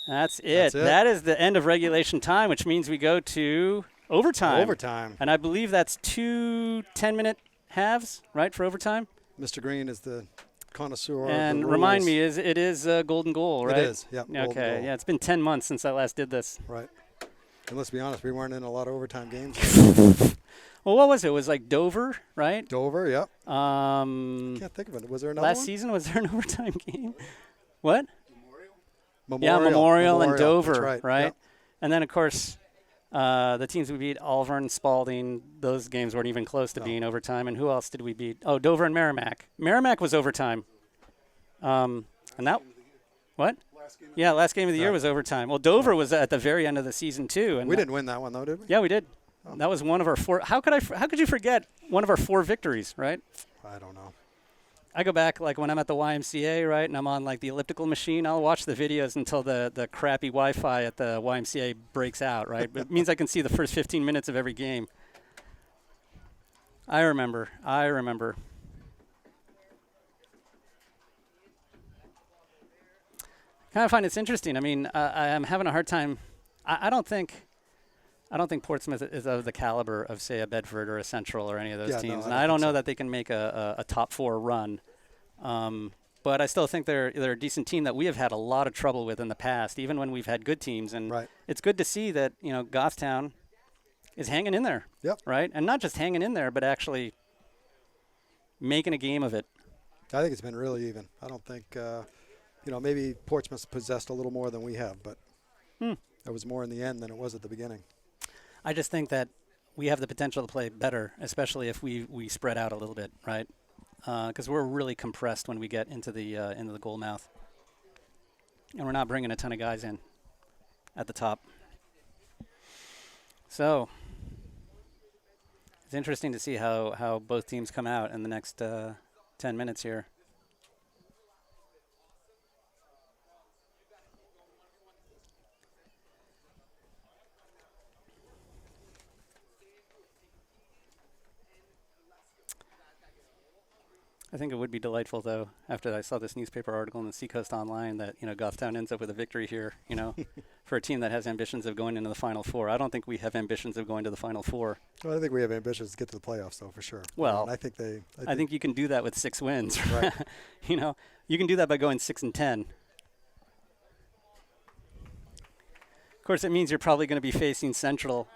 That's it. That's it. That is the end of regulation time, which means we go to overtime. Overtime. And I believe that's 2 10-minute halves, right, for overtime? Mr. Green is the connoisseur And of the remind rules. me, it is a golden goal, right? It is, yeah. golden Okay, goal. yeah, it's been 10 months since I last did this. Right. And let's be honest, we weren't in a lot of overtime games. Well, what was it? It was like Dover, right? Dover, yeah. Can't Can't think of it. Was there another last one? season, was there an overtime game? What? Memorial. Yeah, Memorial and That's Dover, right? Yep. And then, of course, the teams we beat, Malvern, Spalding, those games weren't even close to being overtime. And who else did we beat? Oh, Dover and Merrimack. Merrimack was overtime. And that – what? Last game of the year was overtime. Well, Dover was at the very end of the season, too. And We didn't win that one, though, did we? Yeah, we did. That was one of our 4 – how could you forget one of our 4 victories, right? I don't know. I go back, like, when I'm at the YMCA, right, and I'm on, like, the elliptical machine, I'll watch the videos until the crappy Wi-Fi at the YMCA breaks out, right? But it means I can see the first 15 minutes of every game. I remember. Kind of find it's interesting. I mean, I'm having a hard time. I don't think Portsmouth is of the caliber of, say, a Bedford or a Central or any of those Yeah, no, teams. I And don't I don't think know so. that they can make a top 4 run. But I still think they're a decent team that we have had a lot of trouble with in the past, even when we've had good teams. And Right. it's good to see that, Goffstown is hanging in there. Yep. Right? And not just hanging in there, but actually making a game of it. I think it's been really even. I don't think, maybe Portsmouth possessed a little more than we have, but it was more in the end than it was at the beginning. I just think that we have the potential to play better, especially if we spread out a little bit, right? Because we're really compressed when we get into the goal mouth, and we're not bringing a ton of guys in at the top. So it's interesting to see how both teams come out in the next 10 minutes here. I think it would be delightful, though, after I saw this newspaper article in the Seacoast Online that, Goffstown ends up with a victory here, for a team that has ambitions of going into the Final Four. I don't think we have ambitions of going to the Final Four. Well, I think we have ambitions to get to the playoffs, though, for sure. Well, And I think I think you can do that with 6 wins. Right. You can do that by going 6-10. Of course, it means you're probably going to be facing Central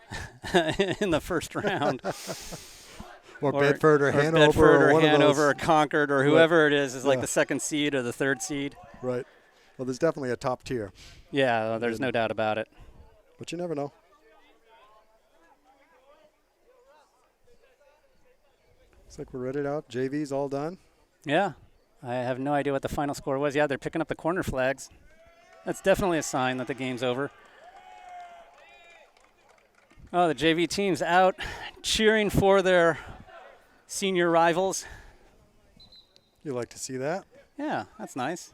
in the first round. or Bedford or Hanover Bedford or one Hanover or of those. Concord or whoever it is like Yeah. the 2nd seed or the 3rd seed. Right. Well, there's definitely a top tier, Yeah, there's no doubt about it. but you never know. Looks like we're ready now. JV's all done. Yeah, I have no idea what the final score was. Yeah, they're picking up the corner flags. That's definitely a sign that the game's over. Oh, the JV team's out cheering for their senior rivals. You like to see that? Yeah, that's nice.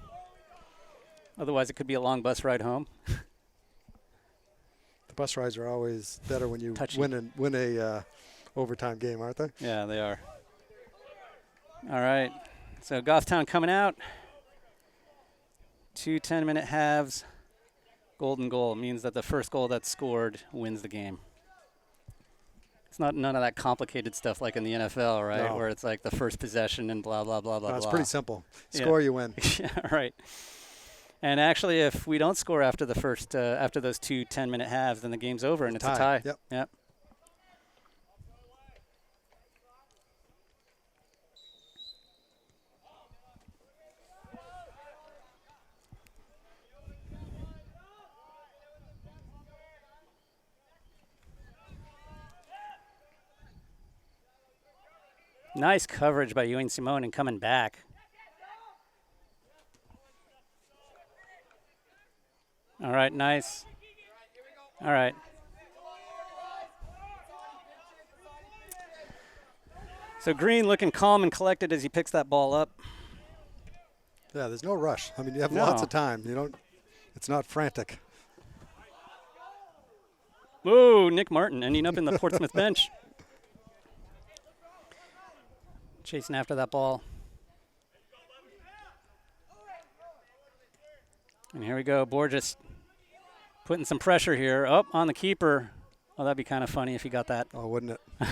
Otherwise, it could be a long bus ride home. The bus rides are always better when you Touchy. win a overtime game, aren't they? Yeah, they are. All right. So Goffstown coming out. 2 10-minute halves, golden goal means that the first goal that's scored wins the game. It's not none of that complicated stuff like in the NFL, right? No. Where it's like the first possession and blah, blah, blah, blah, It's blah. pretty simple. Yeah. Score, you win. Yeah, right. And actually, if we don't score after the first, after those 2 10-minute halves, then the game's over and it's a tie. Yep. Yep. Nice coverage by Ewing Simone and coming back. All right, nice. All right. So Green looking calm and collected as he picks that ball up. Yeah, there's no rush. I mean, you have No. lots of time. You don't. It's not frantic. Whoa, Nick Martin ending up in the Portsmouth bench. Chasing after that ball. And here we go, Borges putting some pressure here. Oh, on the keeper. Oh, that'd be kind of funny if he got that. Oh, wouldn't it?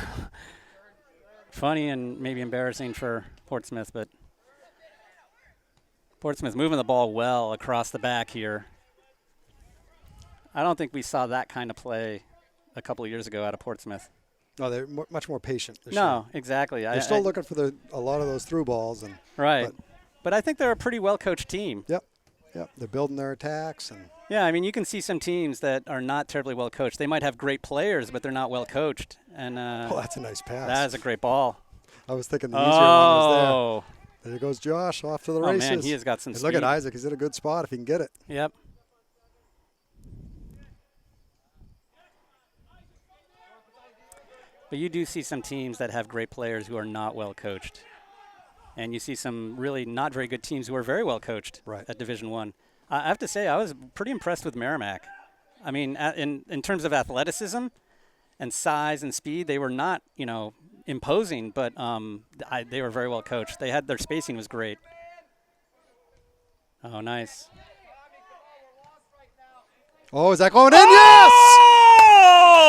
Funny and maybe embarrassing for Portsmouth, but Portsmouth moving the ball well across the back here. I don't think we saw that kind of play a couple of years ago out of Portsmouth. No, they're much more patient. This No, year. exactly. They're still looking for a lot of those through balls, and right. But I think they're a pretty well-coached team. Yep. They're building their attacks, and Yeah, I mean, you can see some teams that are not terribly well coached. They might have great players, but they're not well coached. And oh, that's a nice pass. that is a great ball. I was thinking the easier one was Oh, there. There goes Josh off to the oh races. man, he has got some And speed. look at Isaac. He's in a good spot if he can get it. Yep. But you do see some teams that have great players who are not well coached. And you see some really not very good teams who are very well coached Right. at Division One. I have to say, I was pretty impressed with Merrimack. I mean, in terms of athleticism and size and speed, they were not, imposing, but they were very well coached. They had their spacing was great. Oh, nice. Oh, is that going in? Yes!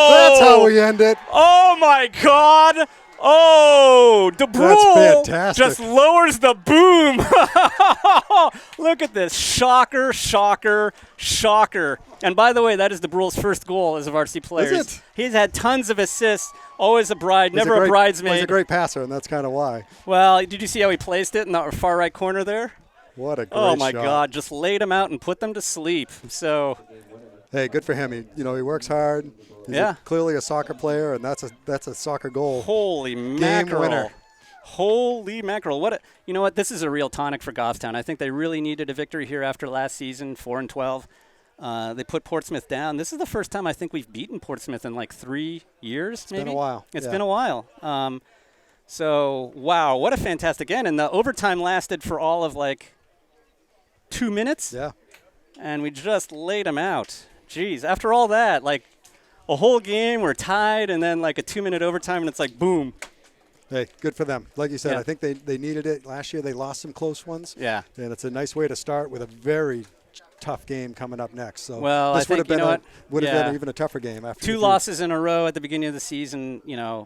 That's how we end it. Oh my God! Oh, DeBrule fantastic. just lowers the boom. Look at this. Shocker, shocker, shocker. And by the way, that is DeBrule's first goal as a varsity player. Is it? He's had tons of assists, always a bride, He's never a He's bridesmaid. a great passer, and that's kind of why. Well, did you see how he placed it in the far right corner there? What a great Oh my shot. God, just laid him out and put them to sleep. So, Hey, good for him. He works hard. He's Yeah. clearly a soccer player, and that's a soccer goal. holy mackerel. winner. Holy mackerel. You know what? This is a real tonic for Goffstown. I think they really needed a victory here after last season, 4-12. They put Portsmouth down. This is the first time I think we've beaten Portsmouth in like 3 years, It's been a while. It's Yeah. been a while. So, wow, what a fantastic end. And the overtime lasted for all of like 2 minutes. Yeah. And we just laid them out. Jeez, after all that, like a whole game, we're tied, and then like a 2-minute overtime, and it's like boom. Hey, good for them. Like you said, Yeah. I think they needed it. Last year they lost some close ones. Yeah. And it's a nice way to start with a very tough game coming up next. So Well, this I think, would have what? been Yeah. even a tougher game after Two the losses in a row at the beginning of the season,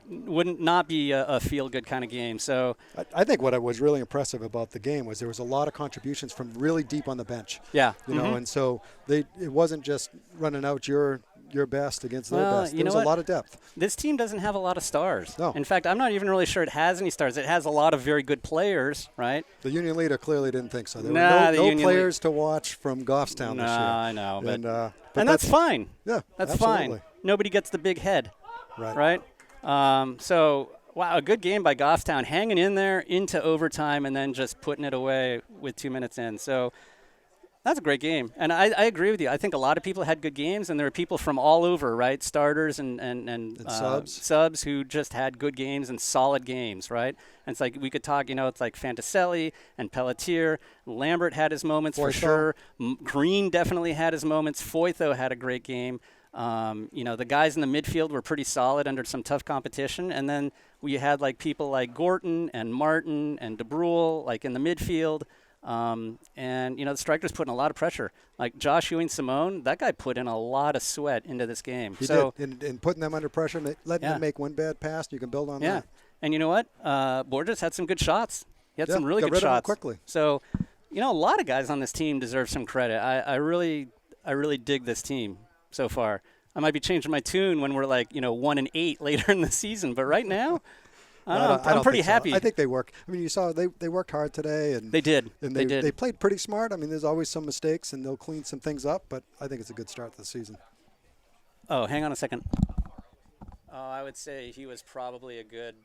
wouldn't not be a feel-good kind of game. So, I think what was really impressive about the game was there was a lot of contributions from really deep on the bench. yeah. You know, and so it wasn't just running out your best against their Well, best. you There know was what? a lot of depth. This team doesn't have a lot of stars. No. In fact, I'm not even really sure it has any stars. It has a lot of very good players, right? The Union leader clearly didn't think so. There Nah, were the no Union players to watch from Goffstown No, this year. I know. But, But and that's fine. Yeah, That's absolutely. fine. Nobody gets the big head, Right. right? So, wow, a good game by Goffstown, hanging in there into overtime and then just putting it away with 2 minutes in. So that's a great game. And I agree with you. I think a lot of people had good games, and there were people from all over, right? Starters and subs who just had good games and solid games, right? And it's like we could talk, it's like Fantaselli and Pelletier. Lambert had his moments for Foytho. sure. Green definitely had his moments. Foytho had a great game. The guys in the midfield were pretty solid under some tough competition. And then we had like people like Gorton and Martin and DeBrule like in the midfield. And, the striker's putting a lot of pressure. Like Josh Ewing Simone, that guy put in a lot of sweat into this game. He did. In putting them under pressure, and letting Yeah. them make one bad pass, you can build on that. And you know what? Borges had some good shots. He had some really got good rid of them shots. quickly. So, a lot of guys on this team deserve some credit. I really dig this team so far. I might be changing my tune when we're 1-8 later in the season, but right now, I'm pretty think so. happy. I think they work. I mean, you saw they worked hard today, and They did. And They did. They played pretty smart. I mean, there's always some mistakes, and they'll clean some things up. But I think it's a good start to the season. Oh, hang on a second. Oh, I would say he was probably a good,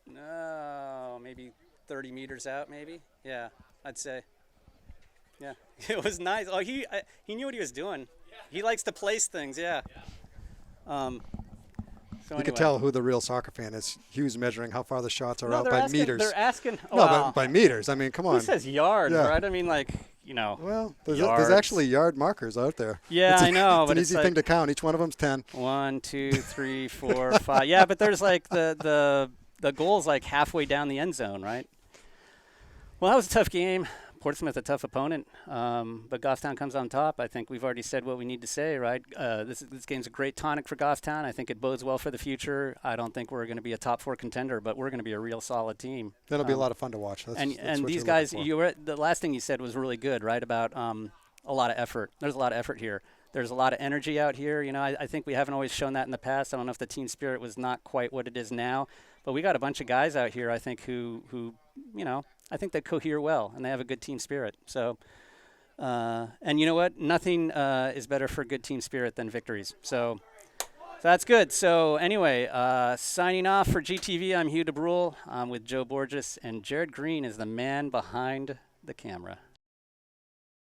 maybe 30 meters out, maybe. Yeah, I'd say. Yeah, it was nice. Oh, he knew what he was doing. He likes to place things. Yeah. So You can tell who the real soccer fan is. Hugh's measuring how far the shots are out they're by asking, meters. They're asking. Oh, No, wow. by meters. I mean, come on. Who says yards, Yeah. right? I mean, Well, there's yards. actually yard markers out there. Yeah, I know, It's but an it's easy thing to count. Each one of them's 10. 1, 2, 3, 4, 5. Yeah, but there's the goal's halfway down the end zone, right? Well, that was a tough game. Portsmouth, a tough opponent, but Goffstown comes on top. I think we've already said what we need to say, right? This game's a great tonic for Goffstown. I think it bodes well for the future. I don't think we're going to be a top 4 contender, but we're going to be a real solid team. That'll be a lot of fun to watch. That's And what these you're guys, looking for. the last thing you said was really good, right? About a lot of effort. There's a lot of effort here. There's a lot of energy out here. I think we haven't always shown that in the past. I don't know if the team spirit was not quite what it is now, but we got a bunch of guys out here, I think, who I think they cohere well and they have a good team spirit. So, and you know what? Nothing is better for good team spirit than victories. So that's good. So anyway, signing off for GTV, I'm Hugh DeBrule. I'm with Joe Borges, and Jared Green is the man behind the camera.